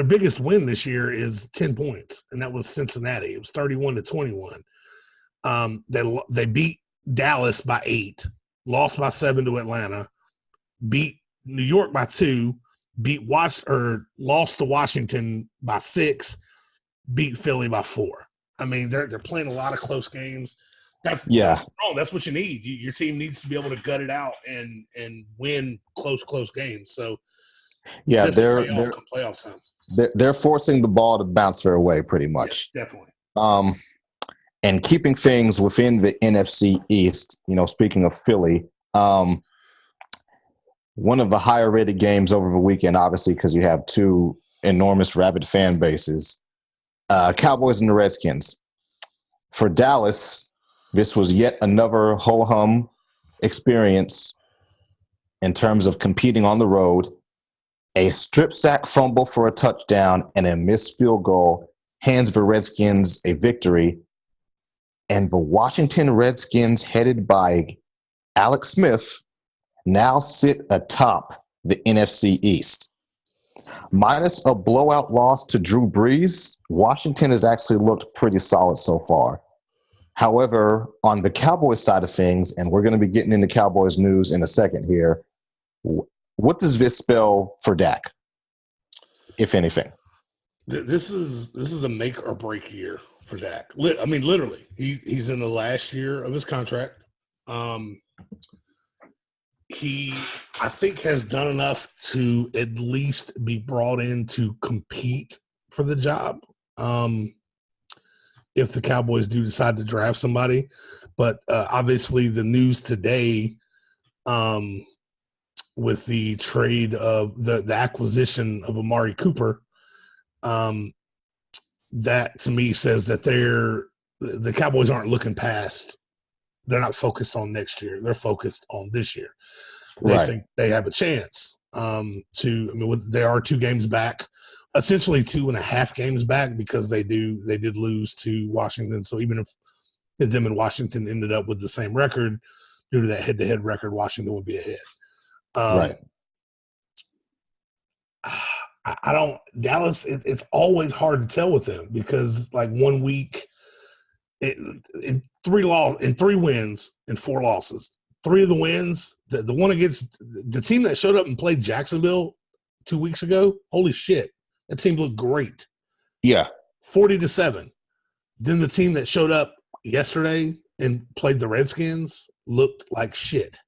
Speaker 2: biggest win this year is 10 points, and that was Cincinnati. It was 31-21. They beat Dallas by 8, lost by 7 to Atlanta, beat New York by 2, lost to Washington by 6, beat Philly by 4. I mean, they're playing a lot of close games. That's what you need. Your team needs to be able to gut it out and win close games. So
Speaker 1: yeah,
Speaker 2: playoff time.
Speaker 1: They're forcing the ball to bounce their way pretty much.
Speaker 2: Yeah, definitely.
Speaker 1: And keeping things within the NFC East, you know, speaking of Philly, one of the higher rated games over the weekend, obviously, because you have 2 enormous rabid fan bases, Cowboys and the Redskins. For Dallas, this was yet another ho-hum experience in terms of competing on the road. A strip sack fumble for a touchdown and a missed field goal hands the Redskins a victory. And the Washington Redskins, headed by Alex Smith, now sit atop the NFC East. Minus a blowout loss to Drew Brees, Washington has actually looked pretty solid so far. However, on the Cowboys side of things, and we're going to be getting into Cowboys news in a second here, what does this spell for Dak, if anything?
Speaker 2: This is a make or break year for Dak. I mean, literally, he's in the last year of his contract. He, I think, has done enough to at least be brought in to compete for the job. if the Cowboys do decide to draft somebody. But obviously the news today with the trade of the acquisition of Amari Cooper, that to me says that the Cowboys aren't looking past. They're not focused on next year. They're focused on this year. They think they have a chance they are 2 games back, essentially 2.5 games back, because they did lose to Washington. So even if them and Washington ended up with the same record, due to that head-to-head record, Washington would be ahead. I don't – Dallas, it's always hard to tell with them because, like, 1 week in 3 wins and 4 losses. 3 of the wins, the one against the team that showed up and played Jacksonville 2 weeks ago, holy shit, that team looked great.
Speaker 1: Yeah.
Speaker 2: 40-7. Then the team that showed up yesterday and played the Redskins looked like shit.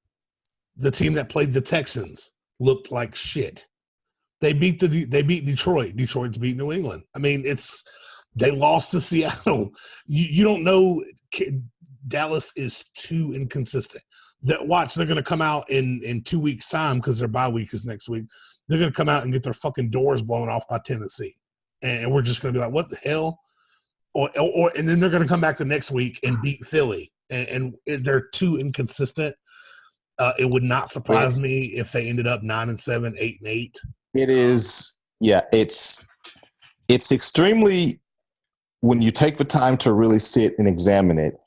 Speaker 2: The team that played the Texans looked like shit. They beat Detroit. Detroit's beat New England. I mean, they lost to Seattle. You don't know. Dallas is too inconsistent. They're going to come out in 2 weeks' time because their bye week is next week. They're going to come out and get their fucking doors blown off by Tennessee, and we're just going to be like, "What the hell?" And then they're going to come back the next week and beat Philly, and they're too inconsistent. It would not surprise me if they ended up 9-7, 8-8.
Speaker 1: It is, yeah. It's extremely, when you take the time to really sit and examine it,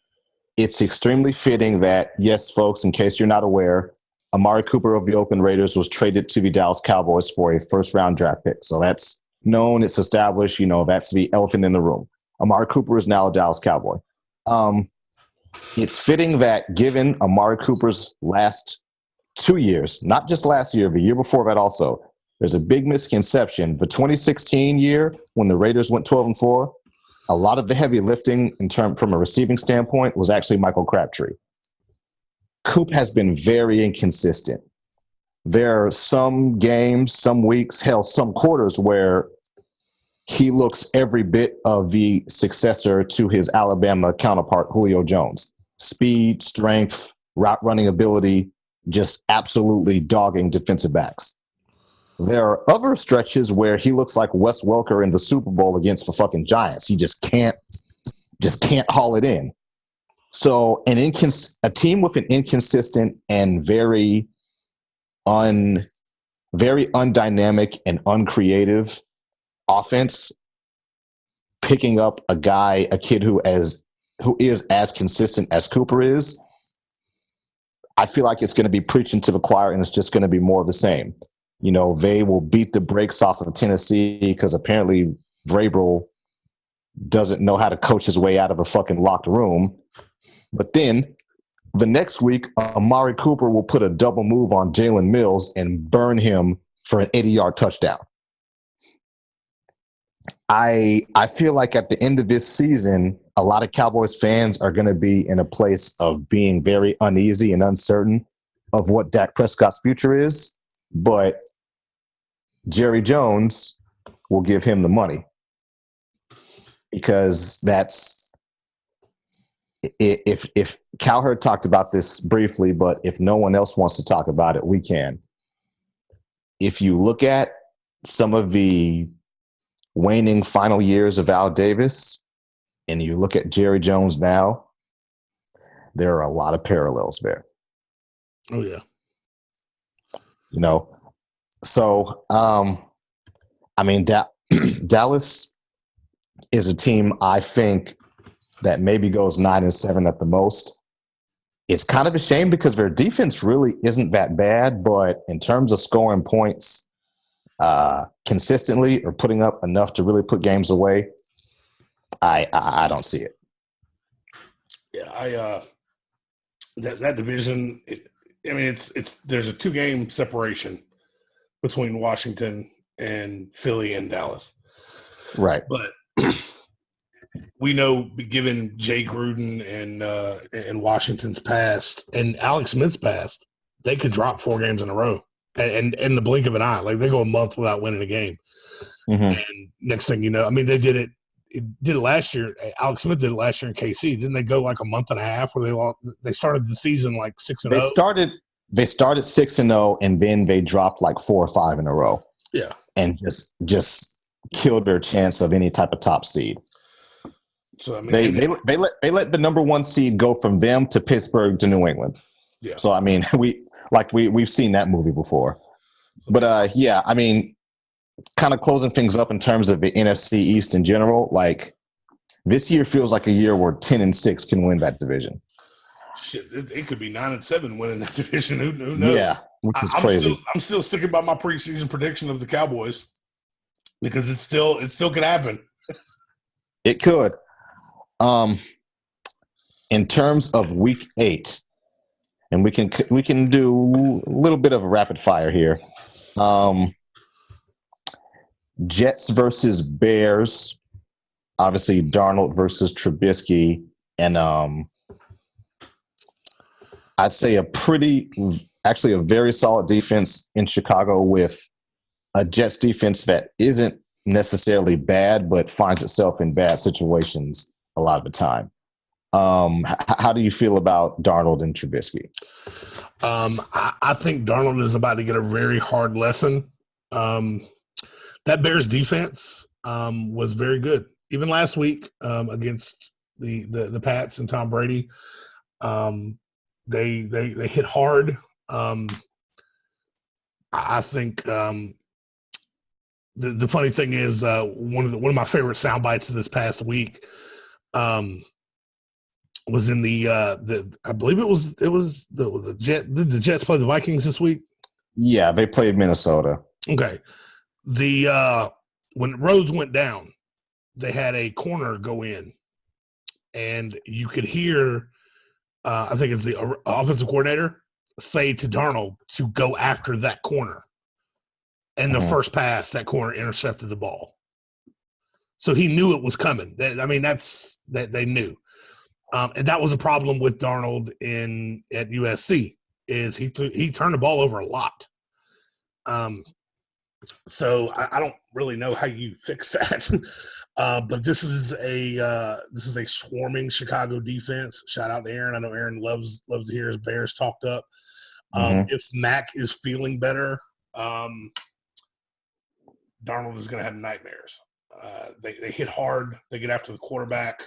Speaker 1: it's extremely fitting that, yes, folks, in case you're not aware, Amari Cooper of the Oakland Raiders was traded to the Dallas Cowboys for a first-round draft pick. So that's known, it's established, that's the elephant in the room. Amari Cooper is now a Dallas Cowboy. It's fitting that given Amari Cooper's last 2 years, not just last year, the year before that also, there's a big misconception. The 2016 year, when the Raiders went 12-4, a lot of the heavy lifting from a receiving standpoint was actually Michael Crabtree. Coop has been very inconsistent. There are some games, some weeks, hell, some quarters where he looks every bit of the successor to his Alabama counterpart, Julio Jones. Speed, strength, route running ability, just absolutely dogging defensive backs. There are other stretches where he looks like Wes Welker in the Super Bowl against the fucking Giants. He just can't haul it in. So a team with an inconsistent and very undynamic and uncreative offense, picking up a kid who is as consistent as Cooper is, I feel like it's going to be preaching to the choir, and it's just going to be more of the same. They will beat the brakes off of Tennessee because apparently Vrabel doesn't know how to coach his way out of a fucking locked room. But then the next week, Amari Cooper will put a double move on Jalen Mills and burn him for an 80-yard touchdown. I feel like at the end of this season, a lot of Cowboys fans are going to be in a place of being very uneasy and uncertain of what Dak Prescott's future is. But Jerry Jones will give him the money because that's if Cowherd talked about this briefly, but if no one else wants to talk about it, we can. If you look at some of the waning final years of Al Davis and you look at Jerry Jones now, there are a lot of parallels there.
Speaker 2: Oh, yeah.
Speaker 1: So, Dallas is a team I think that maybe goes 9-7 at the most. It's kind of a shame because their defense really isn't that bad, but in terms of scoring points consistently or putting up enough to really put games away, I don't see it.
Speaker 2: Yeah, that division. There's a 2-game separation between Washington and Philly and Dallas.
Speaker 1: Right.
Speaker 2: But we know, given Jay Gruden and Washington's past and Alex Smith's past, they could drop 4 games in a row and in the blink of an eye. Like, they go a month without winning a game. Mm-hmm. And next thing you know, they did it did it last year. Alex Smith did it last year in KC. Didn't they go like a month and a half where they started the season like 6-0?
Speaker 1: They started 6-0, and then they dropped like 4 or 5 in a row.
Speaker 2: Yeah,
Speaker 1: and just killed their chance of any type of top seed.
Speaker 2: So I mean,
Speaker 1: they let the number 1 seed go from them to Pittsburgh to New England.
Speaker 2: Yeah.
Speaker 1: So I mean, we've seen that movie before. But yeah, I mean, kind of closing things up in terms of the NFC East in general, like this year feels like a year where 10-6 can win that division.
Speaker 2: Shit, it could be 9-7 winning that division. Who knows?
Speaker 1: Yeah, which is crazy.
Speaker 2: I'm still sticking by my preseason prediction of the Cowboys because it still could happen.
Speaker 1: It could. In terms of Week 8, and we can do a little bit of a rapid fire here. Jets versus Bears. Obviously, Darnold versus Trubisky, and I'd say a very solid defense in Chicago with a Jets defense that isn't necessarily bad, but finds itself in bad situations a lot of the time. How do you feel about Darnold and Trubisky?
Speaker 2: I think Darnold is about to get a very hard lesson. That Bears defense was very good. Even last week against the Pats and Tom Brady, they hit hard. I think the funny thing is one of my favorite sound bites of this past week was in the I believe it was the Jets. Did the Jets play the Vikings this week?
Speaker 1: Yeah, they played Minnesota.
Speaker 2: Okay. When Rhodes went down, they had a corner go in, and you could hear I think it's the offensive coordinator say to Darnold to go after that corner. And the first pass, that corner intercepted the ball. So he knew it was coming. They knew. And that was a problem with Darnold at USC is he turned the ball over a lot. So I don't really know how you fix that. But this is a swarming Chicago defense. Shout out to Aaron. I know Aaron loves to hear his Bears talked up. If Mac is feeling better, Darnold is going to have nightmares. They hit hard. They get after the quarterback.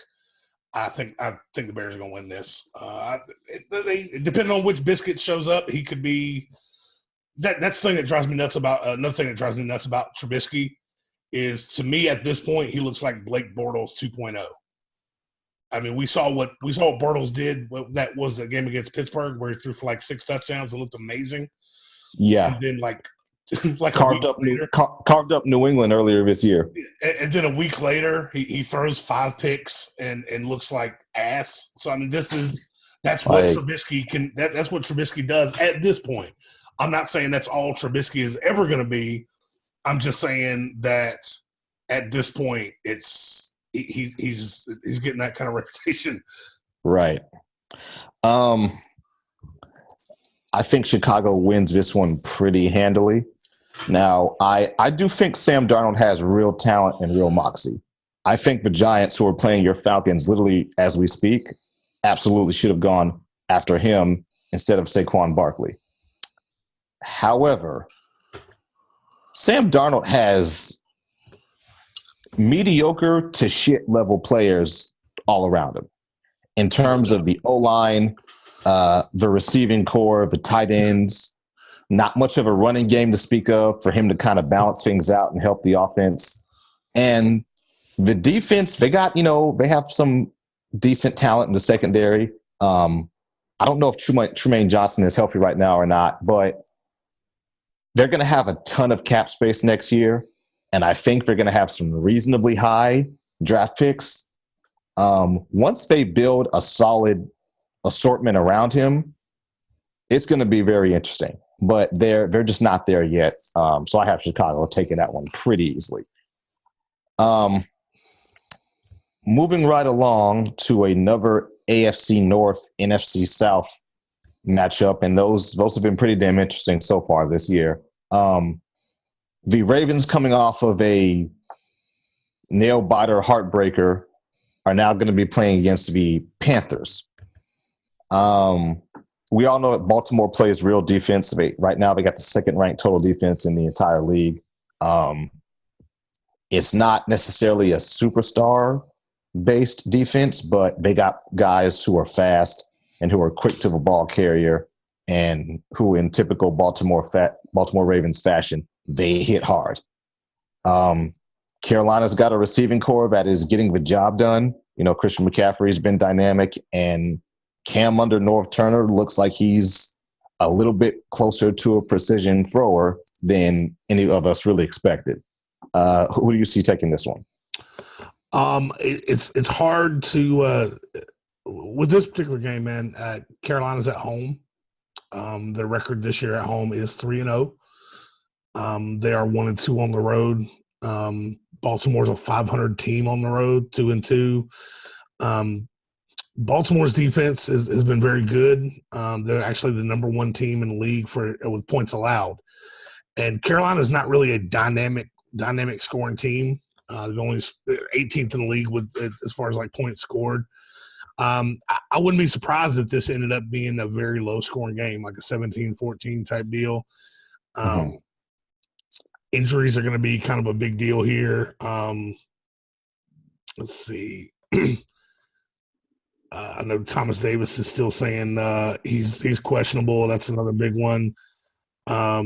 Speaker 2: I think the Bears are going to win this. Depending on which biscuit shows up, he could be. That's the thing that drives me nuts about. Another thing that drives me nuts about Trubisky is, to me, at this point, he looks like Blake Bortles 2.0. I mean, we saw what Bortles did. That was the game against Pittsburgh where he threw for like 6 touchdowns and looked amazing.
Speaker 1: Yeah,
Speaker 2: and then like
Speaker 1: carved up New England earlier this year.
Speaker 2: And then a week later, he throws 5 picks and looks like ass. So I mean, that's what Trubisky can. That's what Trubisky does at this point. I'm not saying that's all Trubisky is ever going to be. I'm just saying that at this point, he's getting that kind of reputation.
Speaker 1: Right. I think Chicago wins this one pretty handily. Now, I do think Sam Darnold has real talent and real moxie. I think the Giants, who are playing your Falcons literally as we speak, absolutely should have gone after him instead of Saquon Barkley. However, Sam Darnold has mediocre to shit level players all around him in terms of the O-line, the receiving core, the tight ends, not much of a running game to speak of for him to kind of balance things out and help the offense. And the defense, they have some decent talent in the secondary. I don't know if Trumaine Johnson is healthy right now or not, but they're going to have a ton of cap space next year. And I think they're going to have some reasonably high draft picks. Once they build a solid assortment around him, it's going to be very interesting. But they're just not there yet. So I have Chicago taking that one pretty easily. Moving right along to another AFC North, NFC South matchup, and those have been pretty damn interesting so far this year. The Ravens coming off of a nail biter heartbreaker are now going to be playing against the Panthers. We all know that Baltimore plays real defense. Right now, they got the second-ranked total defense in the entire league. It's not necessarily a superstar-based defense, but they got guys who are fast and who are quick to the ball carrier and who, in typical Baltimore Ravens fashion, they hit hard. Carolina's got a receiving core that is getting the job done. Christian McCaffrey's been dynamic, and Cam under North Turner looks like he's a little bit closer to a precision thrower than any of us really expected. Who do you see taking this one?
Speaker 2: It's hard to with this particular game, man. Carolina's at home. Their record this year at home is 3-0. They are 1-2 on the road. Baltimore's a 500 team on the road, 2-2. Baltimore's defense has been very good. They're actually the number one team in the league with points allowed. And Carolina's not really a dynamic scoring team. They're only 18th in the league as far as points scored. I wouldn't be surprised if this ended up being a very low scoring game, like a 17-14 type deal. Injuries are going to be kind of a big deal here. Let's see. I know Thomas Davis is still saying he's questionable. That's another big one. They're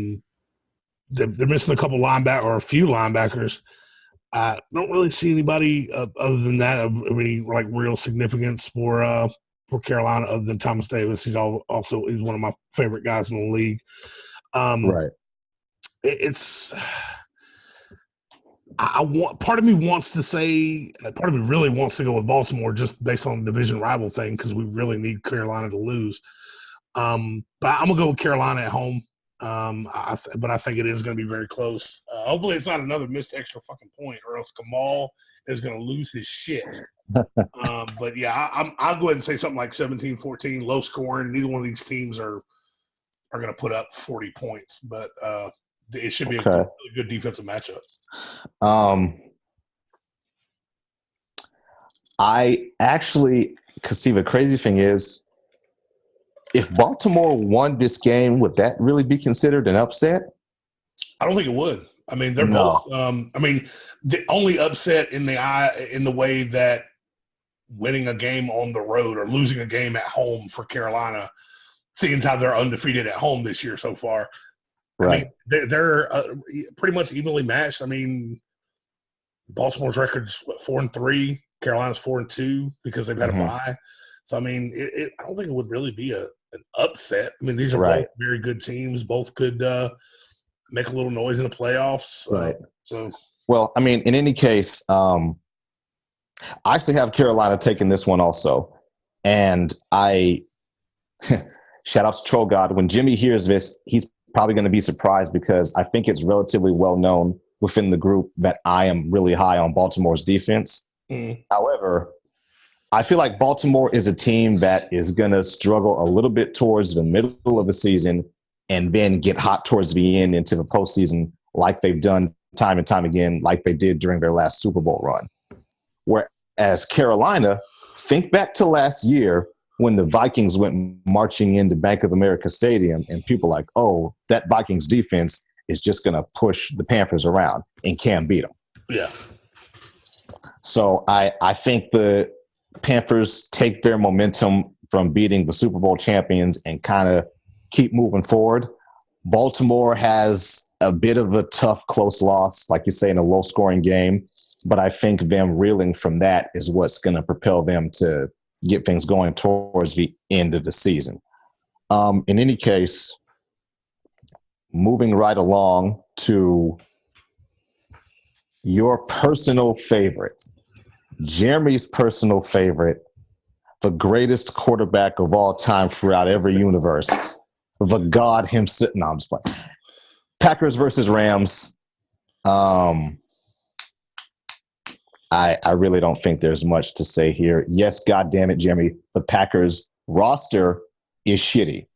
Speaker 2: missing a few linebackers. I don't really see anybody other than that of any real significance for Carolina other than Thomas Davis. He's one of my favorite guys in the league.
Speaker 1: Right.
Speaker 2: Part of me really wants to go with Baltimore just based on the division rival thing because we really need Carolina to lose. But I'm gonna go with Carolina at home. But I think it is going to be very close. Hopefully, it's not another missed extra fucking point, or else Kamal is going to lose his shit. But yeah, I'll go ahead and say something like 17-14, low scoring. Neither one of these teams are going to put up 40 points, but it should be a really good defensive matchup.
Speaker 1: I actually, because see, the crazy thing is, if Baltimore won this game, would that really be considered an upset?
Speaker 2: I don't think it would. I mean, they're both. The only upset in the way that winning a game on the road or losing a game at home for Carolina, seeing how they're undefeated at home this year so far.
Speaker 1: Right.
Speaker 2: I mean, they're pretty much evenly matched. I mean, Baltimore's record's 4-3, Carolina's 4-2 because they've had a bye. So I mean, I don't think it would really be an upset. I mean, these are both very good teams. Both could make a little noise in the playoffs.
Speaker 1: Right.
Speaker 2: Well,
Speaker 1: I mean, in any case, I actually have Carolina taking this one also. And shout out to Troll God. When Jimmy hears this, he's probably going to be surprised because I think it's relatively well known within the group that I am really high on Baltimore's defense. However, I feel like Baltimore is a team that is going to struggle a little bit towards the middle of the season and then get hot towards the end into the postseason like they've done time and time again, like they did during their last Super Bowl run. Whereas Carolina, think back to last year when the Vikings went marching into Bank of America Stadium and people like, oh, that Vikings defense is just going to push the Panthers around and can't beat them.
Speaker 2: Yeah.
Speaker 1: So I think the Panthers take their momentum from beating the Super Bowl champions and kind of keep moving forward. Baltimore has a bit of a tough, close loss, like you say, in a low-scoring game. But I think them reeling from that is what's going to propel them to get things going towards the end of the season. In any case, moving right along to your personal favorite, Jeremy's personal favorite, the greatest quarterback of all time throughout every universe, the God himself. No, I'm just playing. Packers versus Rams. I really don't think there's much to say here. Yes, God damn it, Jeremy, the Packers roster is shitty.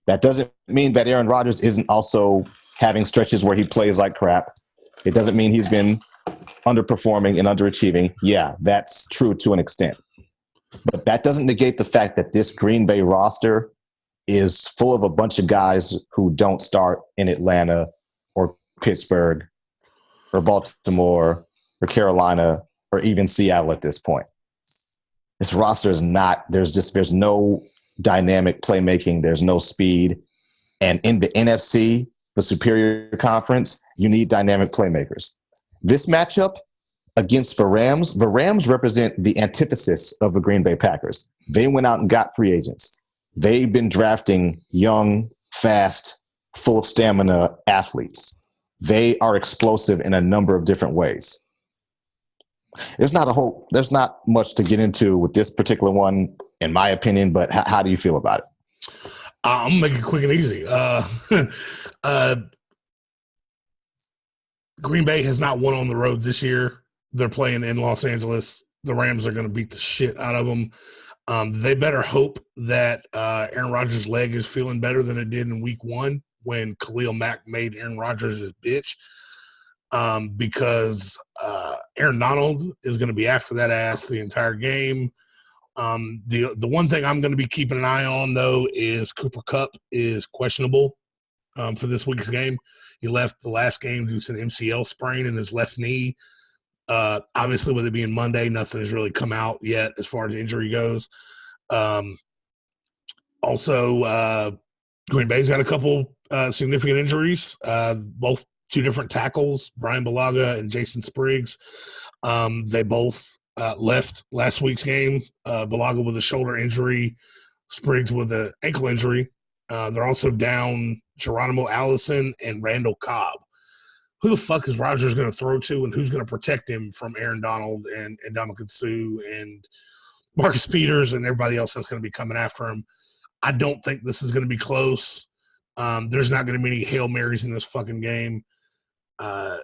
Speaker 1: That doesn't mean that Aaron Rodgers isn't also having stretches where he plays like crap. It doesn't mean he's been underperforming and underachieving. Yeah, that's true to an extent. But that doesn't negate the fact that this Green Bay roster is full of a bunch of guys who don't start in Atlanta or Pittsburgh or Baltimore or Carolina or even Seattle at this point. This roster is not, there's no dynamic playmaking. There's no speed. And in the NFC, the superior conference, you need dynamic playmakers. This matchup against the Rams represent the antithesis of the Green Bay Packers. They went out and got free agents. They've been drafting young, fast, full of stamina athletes. They are explosive in a number of different ways. There's not much to get into with this particular one, in my opinion, but how do you feel about it?
Speaker 2: I'm going to make it quick and easy. Green Bay has not won on the road this year. They're playing in Los Angeles. The Rams are going to beat the shit out of them. They better hope that Aaron Rodgers' leg is feeling better than it did in week 1 when Khalil Mack made Aaron Rodgers his bitch. Because Aaron Donald is going to be after that ass the entire game. The one thing I'm going to be keeping an eye on, though, is Cooper Kupp is questionable for this week's game. He left the last game due to an MCL sprain in his left knee. Obviously, with it being Monday, nothing has really come out yet as far as injury goes. Also, Green Bay's got a couple significant injuries, both two different tackles, Brian Bulaga and Jason Spriggs. They both left last week's game. Bulaga with a shoulder injury, Spriggs with an ankle injury. They're also down Geronimo Allison and Randall Cobb. Who the fuck is Rodgers going to throw to, and who's going to protect him from Aaron Donald and Ndamukong Suh and Marcus Peters and everybody else that's going to be coming after him? I don't think this is going to be close. There's not going to be any Hail Marys in this fucking game. I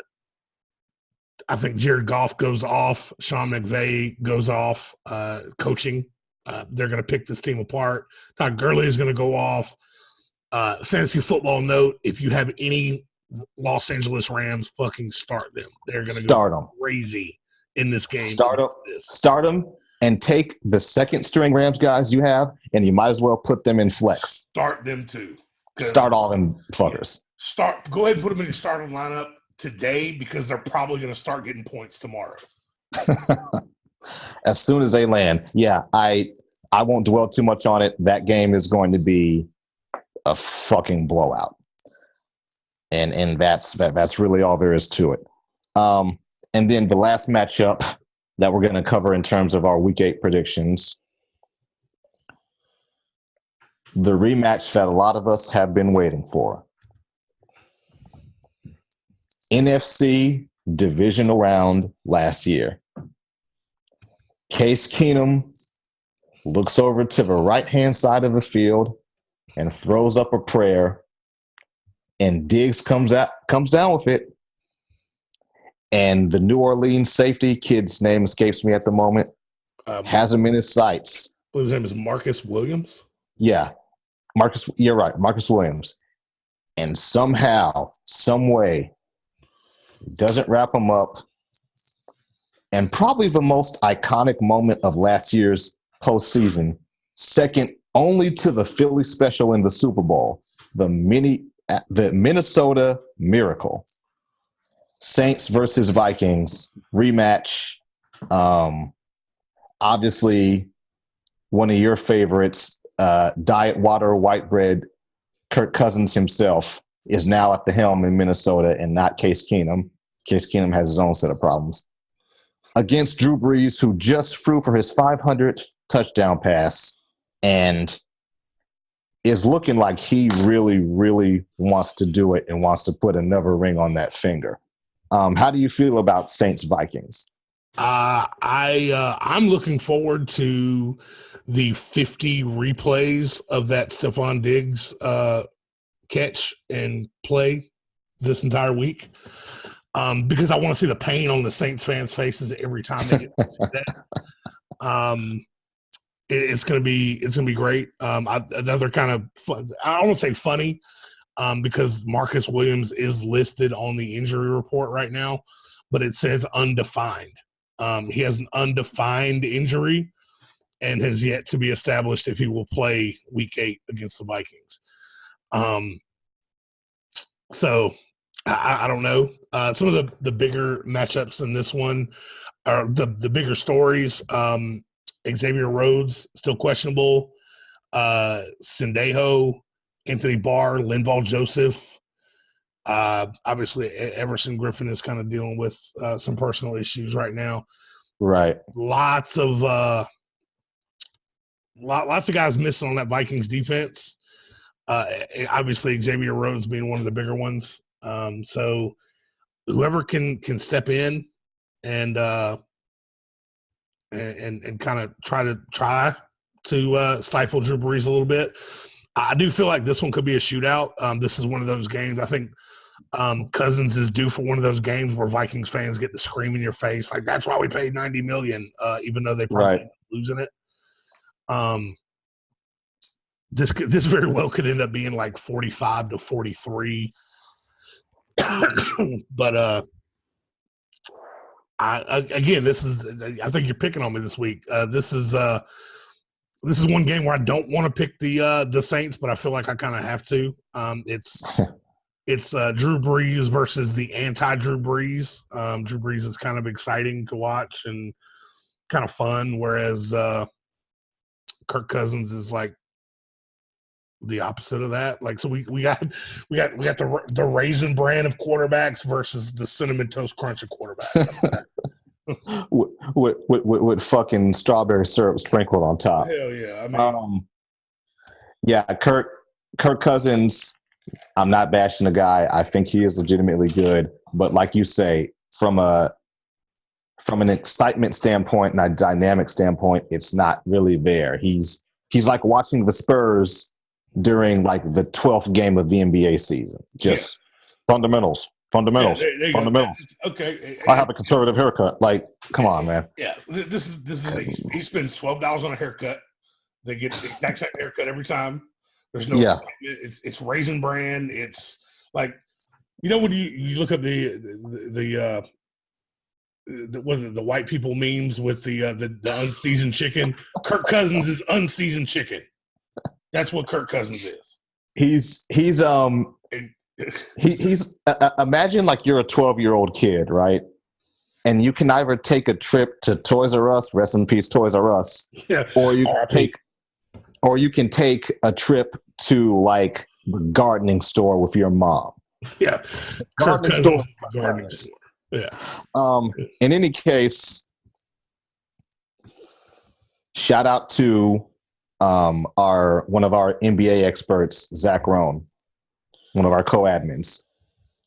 Speaker 2: think Jared Goff goes off. Sean McVay goes off coaching. They're going to pick this team apart. Todd Gurley is going to go off. Fantasy football note, if you have any Los Angeles Rams, fucking start them. They're going to go crazy in this game.
Speaker 1: Start them and take the second string Rams guys you have, and you might as well put them in flex.
Speaker 2: Start them too.
Speaker 1: Start all them fuckers.
Speaker 2: Go ahead and put them in your starting lineup today because they're probably going to start getting points tomorrow.
Speaker 1: As soon as they land. Yeah, I won't dwell too much on it. That game is going to be a fucking blowout. And that's really all there is to it. And then the last matchup that we're going to cover in terms of our Week 8 predictions, the rematch that a lot of us have been waiting for. NFC divisional round last year. Case Keenum looks over to the right-hand side of the field and throws up a prayer, and Diggs comes down with it. And the New Orleans safety, kid's name escapes me at the moment, has him in his sights.
Speaker 2: I believe his name is Marcus Williams.
Speaker 1: Yeah. You're right, Marcus Williams. And somehow, some way, doesn't wrap him up. And probably the most iconic moment of last year's postseason, second only to the Philly special in the Super Bowl, the Minnesota Miracle. Saints versus Vikings rematch. Obviously, one of your favorites, diet water, white bread, Kirk Cousins himself is now at the helm in Minnesota and not Case Keenum. Case Keenum has his own set of problems. Against Drew Brees, who just threw for his 500th touchdown pass and is looking like he really, really wants to do it and wants to put another ring on that finger. How do you feel about Saints-Vikings?
Speaker 2: I'm looking forward to the 50 replays of that Stephon Diggs catch and play this entire week because I want to see the pain on the Saints fans' faces every time they get to see that. It's gonna be great. Another kind of fun, I don't want to say funny because Marcus Williams is listed on the injury report right now, but it says undefined. He has an undefined injury and has yet to be established if he will play Week 8 against the Vikings. So I don't know. Some of the bigger matchups in this one are the bigger stories. Xavier Rhodes, still questionable. Sendejo, Anthony Barr, Linval Joseph. Obviously, Everson Griffin is kind of dealing with some personal issues right now.
Speaker 1: Right.
Speaker 2: Lots of guys missing on that Vikings defense. Obviously, Xavier Rhodes being one of the bigger ones. So whoever can step in and kind of try to stifle Drew Brees a little bit. I do feel like this one could be a shootout. This is one of those games. I think Cousins is due for one of those games where Vikings fans get to scream in your face like that's why we paid $90 million, even though they probably end up losing it. This very well could end up being like 45-43. But I think you're picking on me this week. This is one game where I don't want to pick the Saints, but I feel like I kind of have to. It's Drew Brees versus the anti-Drew Brees. Drew Brees is kind of exciting to watch and kind of fun, whereas Kirk Cousins is like the opposite of that. Like, so we got the Raisin Bran of quarterbacks versus the Cinnamon Toast Crunch of quarterbacks.
Speaker 1: with fucking strawberry syrup sprinkled on top.
Speaker 2: Hell yeah! I mean,
Speaker 1: Kirk Cousins. I'm not bashing the guy. I think he is legitimately good, but like you say, from an excitement standpoint and a dynamic standpoint, it's not really there. He's like watching the Spurs during like the 12th game of the NBA season. Just fundamentals.
Speaker 2: Okay.
Speaker 1: I have a conservative haircut. Like, come on, man.
Speaker 2: Yeah, this is he spends $12 on a haircut. They get the exact same haircut every time. There's no excitement. It's Raisin Bran. It's like, you know, when you look up the white people memes with the unseasoned chicken. Kirk Cousins is unseasoned chicken. That's what Kirk Cousins is. He's
Speaker 1: imagine like you're a 12-year-old kid, right? And you can either take a trip to Toys R Us, rest in peace, Toys R Us, or you can take a trip to like the gardening store with your mom.
Speaker 2: Yeah,
Speaker 1: gardening store.
Speaker 2: Yeah.
Speaker 1: In any case, shout out to one of our NBA experts, Zach Rohn, one of our co-admins.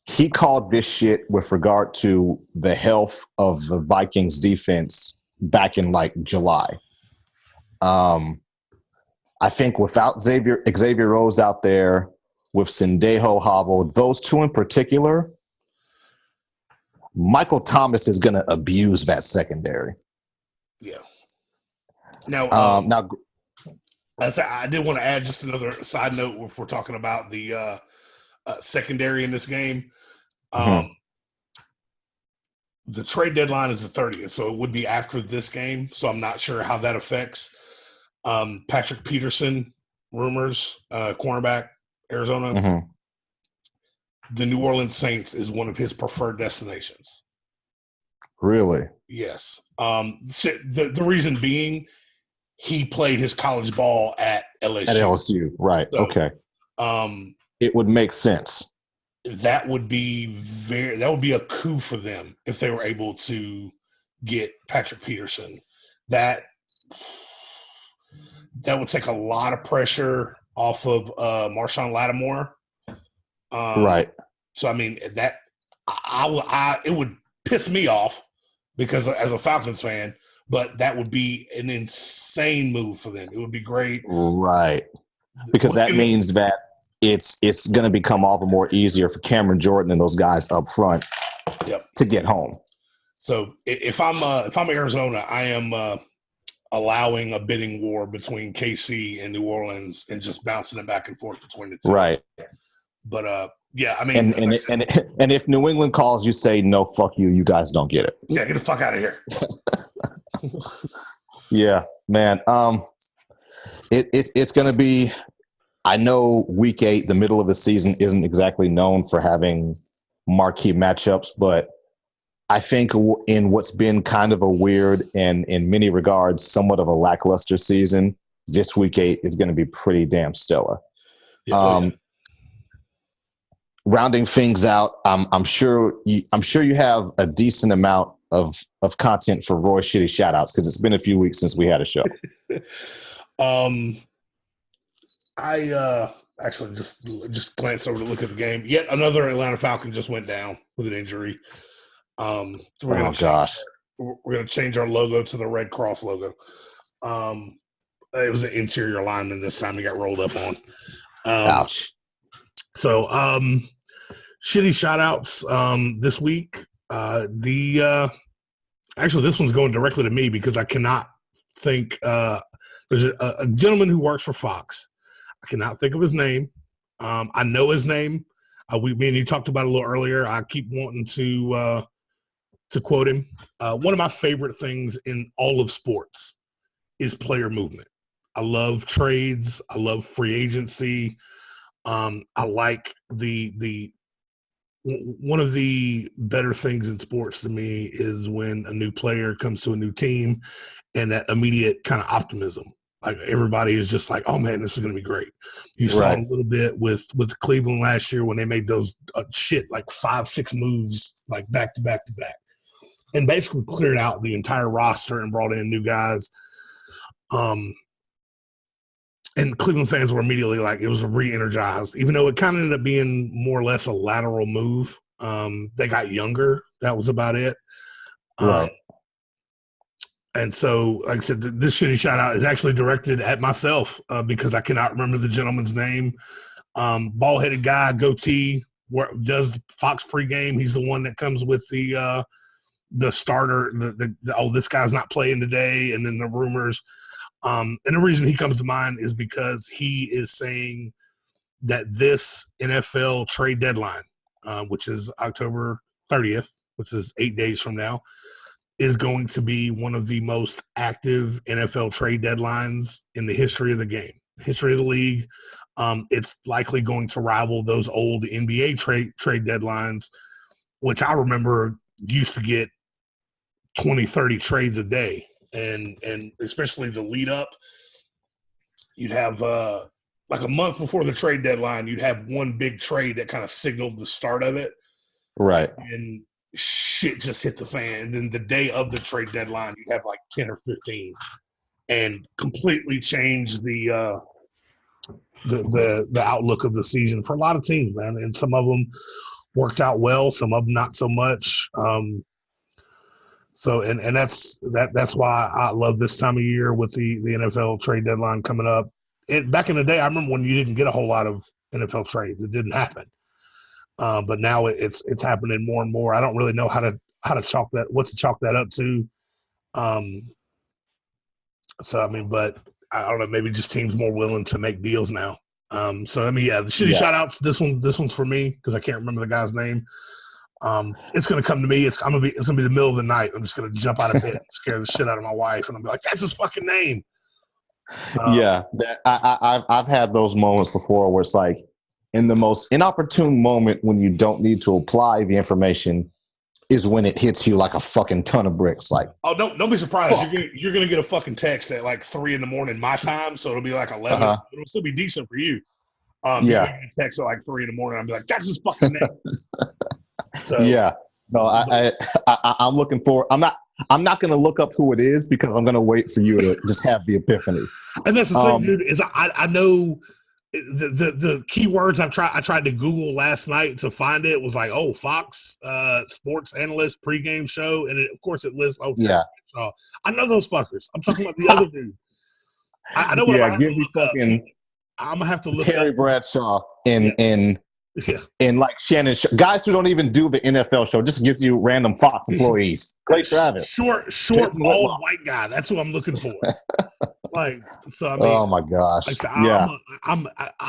Speaker 1: He called this shit with regard to the health of the Vikings defense back in like July. I think without Xavier Rhodes out there, with Sendejo hobbled, those two in particular, Michael Thomas is going to abuse that secondary.
Speaker 2: Yeah. Now, I did want to add just another side note if we're talking about the secondary in this game. The trade deadline is the 30th, so it would be after this game. So I'm not sure how that affects Patrick Peterson, rumors, cornerback, Arizona. The New Orleans Saints is one of his preferred destinations.
Speaker 1: Really?
Speaker 2: Yes. The reason being, he played his college ball at LSU.
Speaker 1: At LSU, right? So, okay. It would make sense.
Speaker 2: That would be a coup for them if they were able to get Patrick Peterson. That would take a lot of pressure off of Marshawn Lattimore.
Speaker 1: Right.
Speaker 2: So I mean that it would piss me off because as a Falcons fan, but that would be an insane move for them. It would be great.
Speaker 1: Right. Because that means that it's going to become all the more easier for Cameron Jordan and those guys up front to get home.
Speaker 2: So if I'm Arizona, I am allowing a bidding war between KC and New Orleans and just bouncing it back and forth between the two.
Speaker 1: Right.
Speaker 2: But Yeah, I mean,
Speaker 1: and if New England calls, you say no, fuck you. You guys don't get it.
Speaker 2: Yeah, get the fuck out of here.
Speaker 1: Yeah, man. It's going to be. I know Week 8, the middle of the season, isn't exactly known for having marquee matchups, but I think in what's been kind of a weird and in many regards somewhat of a lackluster season, this Week 8 is going to be pretty damn stellar. Yeah. Rounding things out, I'm sure you have a decent amount of content for Roy Shitty shoutouts because it's been a few weeks since we had a show.
Speaker 2: I actually just glanced over to look at the game. Yet another Atlanta Falcon just went down with an injury. We're going to change our logo to the Red Cross logo. It was an interior lineman this time he got rolled up on.
Speaker 1: Ouch.
Speaker 2: So, shitty shout-outs this week. Actually, this one's going directly to me because I cannot think there's a gentleman who works for Fox. I cannot think of his name. I know his name. Me and you talked about it a little earlier. I keep wanting to quote him. One of my favorite things in all of sports is player movement. I love trades. I love free agency. I like the one of the better things in sports to me is when a new player comes to a new team and that immediate kind of optimism. Like everybody is just like, oh man, this is going to be great. You saw a little bit with Cleveland last year when they made those like 5-6 moves, like back to back to back, and basically cleared out the entire roster and brought in new guys. And Cleveland fans were immediately like, it was re-energized, even though it kind of ended up being more or less a lateral move. They got younger. That was about it.
Speaker 1: Right.
Speaker 2: And so, like I said, this shitty shout out is actually directed at myself because I cannot remember the gentleman's name. Bald-headed guy, goatee, does Fox pregame. He's the one that comes with the starter. This guy's not playing today, and then the rumors. And the reason he comes to mind is because he is saying that this NFL trade deadline, which is October 30th, which is 8 days from now, is going to be one of the most active NFL trade deadlines in the history of the game, history of the league. It's likely going to rival those old NBA trade deadlines, which I remember used to get 20, 30 trades a day. And especially the lead up, you'd have like a month before the trade deadline, you'd have one big trade that kind of signaled the start of it.
Speaker 1: Right.
Speaker 2: And shit just hit the fan. And then the day of the trade deadline, you'd have like 10 or 15 and completely change the outlook of the season for a lot of teams, man. And some of them worked out well, some of them not so much. So that's why I love this time of year with the NFL trade deadline coming up. Back in the day, I remember when you didn't get a whole lot of NFL trades. It didn't happen. But now it's happening more and more. I don't really know how to chalk that, what to chalk that up to. So I mean, but I don't know, maybe just teams more willing to make deals now. So I mean, the shitty shout outs. This one's for me because I can't remember the guy's name. It's gonna come to me. It's gonna be the middle of the night. I'm just gonna jump out of bed, scare the shit out of my wife, and I'm like, "That's his fucking name."
Speaker 1: I've had those moments before where it's like in the most inopportune moment when you don't need to apply the information is when it hits you like a fucking ton of bricks. Like,
Speaker 2: oh, don't be surprised. You're gonna get a fucking text at like 3 a.m. my time, so it'll be like 11. It'll still be decent for you. You're gonna get a text at like 3 a.m. I'll be like, "That's his fucking name." So,
Speaker 1: no, I'm looking for. I'm not going to look up who it is because I'm going to wait for you to just have the epiphany.
Speaker 2: And that's the thing, dude. Is I know the keywords I tried to Google last night to find it was like, oh, Fox sports analyst pregame show, and of course it lists. Oh, yeah. I know those fuckers. I'm talking about the other dude. I know what I'm
Speaker 1: give me fucking.
Speaker 2: I'm gonna have to look
Speaker 1: Terry
Speaker 2: up.
Speaker 1: Bradshaw in
Speaker 2: Yeah.
Speaker 1: And like Shannon, guys who don't even do the NFL show, just gives you random Fox employees. Clay Travis.
Speaker 2: Short,
Speaker 1: Jason
Speaker 2: bald
Speaker 1: Whitlock.
Speaker 2: white guy. That's who I'm looking for. Like, so I mean,
Speaker 1: Oh my gosh.
Speaker 2: like,
Speaker 1: Yeah.
Speaker 2: I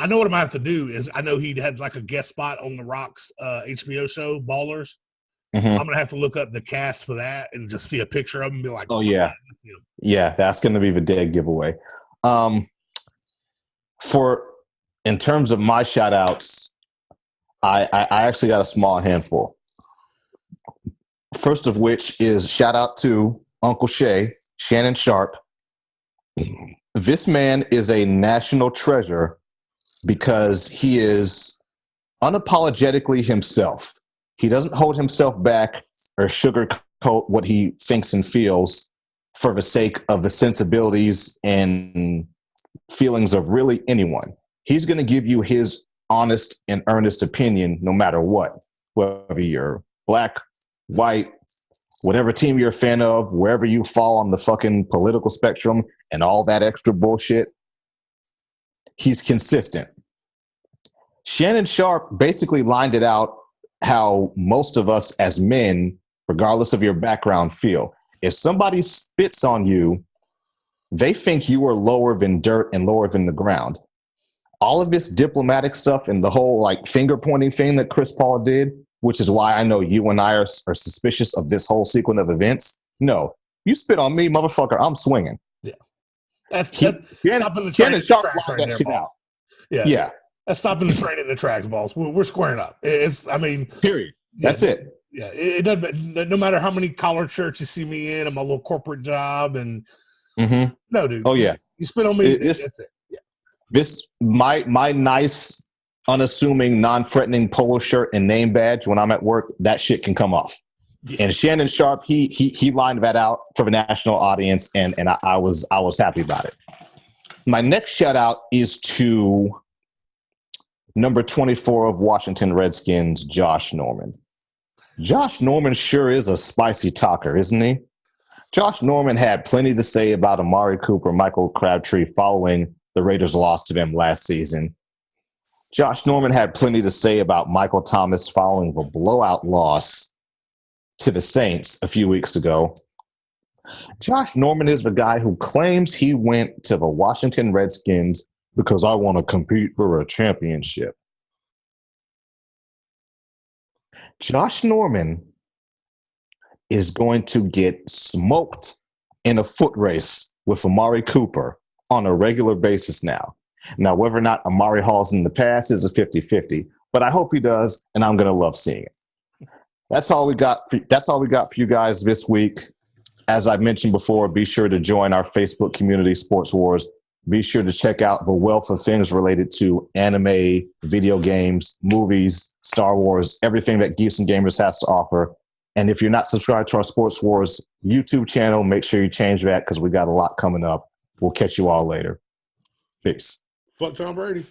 Speaker 2: know what I'm gonna have to do is I know he had like a guest spot on the Rock's HBO show, Ballers.
Speaker 1: Mhm.
Speaker 2: I'm gonna have to look up the cast for that and just see a picture of him and be like,
Speaker 1: Oh yeah. Yeah, that's gonna be the dead giveaway. In terms of my shout outs, I actually got a small handful. First of which is shout out to Uncle Shay, Shannon Sharp. This man is a national treasure because he is unapologetically himself. He doesn't hold himself back or sugarcoat what he thinks and feels for the sake of the sensibilities and feelings of really anyone. He's going to give you his honest and earnest opinion no matter what, whether you're black, white, whatever team you're a fan of, wherever you fall on the fucking political spectrum and all that extra bullshit. He's consistent. Shannon Sharp basically lined it out how most of us as men, regardless of your background, feel. If somebody spits on you, they think you are lower than dirt and lower than the ground. All of this diplomatic stuff and the whole like finger pointing thing that Chris Paul did, which is why I know you and I are suspicious of this whole sequence of events. No, you spit on me, motherfucker, I'm swinging.
Speaker 2: Yeah. That's
Speaker 1: Shannon Sharp lined that shit out.
Speaker 2: Yeah. That's stopping the train in the tracks, boss. We're squaring up.
Speaker 1: Period. That's it.
Speaker 2: Yeah, it doesn't. No matter how many collared shirts you see me in, my little corporate job, and no, dude.
Speaker 1: Oh yeah,
Speaker 2: you spit on me. That's it. Yeah.
Speaker 1: This my nice, unassuming, non-threatening polo shirt and name badge when I'm at work. That shit can come off. Yeah. And Shannon Sharp, he lined that out for the national audience, and I was happy about it. My next shout out is to number 24 of Washington Redskins, Josh Norman. Josh Norman sure is a spicy talker, isn't he? Josh Norman had plenty to say about Amari Cooper, Michael Crabtree following the Raiders' loss to them last season. Josh Norman had plenty to say about Michael Thomas following the blowout loss to the Saints a few weeks ago. Josh Norman is the guy who claims he went to the Washington Redskins because I want to compete for a championship. Josh Norman is going to get smoked in a foot race with Amari Cooper on a regular basis now. Now, whether or not Amari hauls in the pass is a 50-50, but I hope he does, and I'm going to love seeing it. That's all we got for you guys this week. As I mentioned before, be sure to join our Facebook community, Sports Wars. Be sure to check out the wealth of things related to anime, video games, movies, Star Wars, everything that Geeks and Gamers has to offer. And if you're not subscribed to our Sports Wars YouTube channel, make sure you change that because we got a lot coming up. We'll catch you all later. Peace.
Speaker 2: Fuck Tom Brady.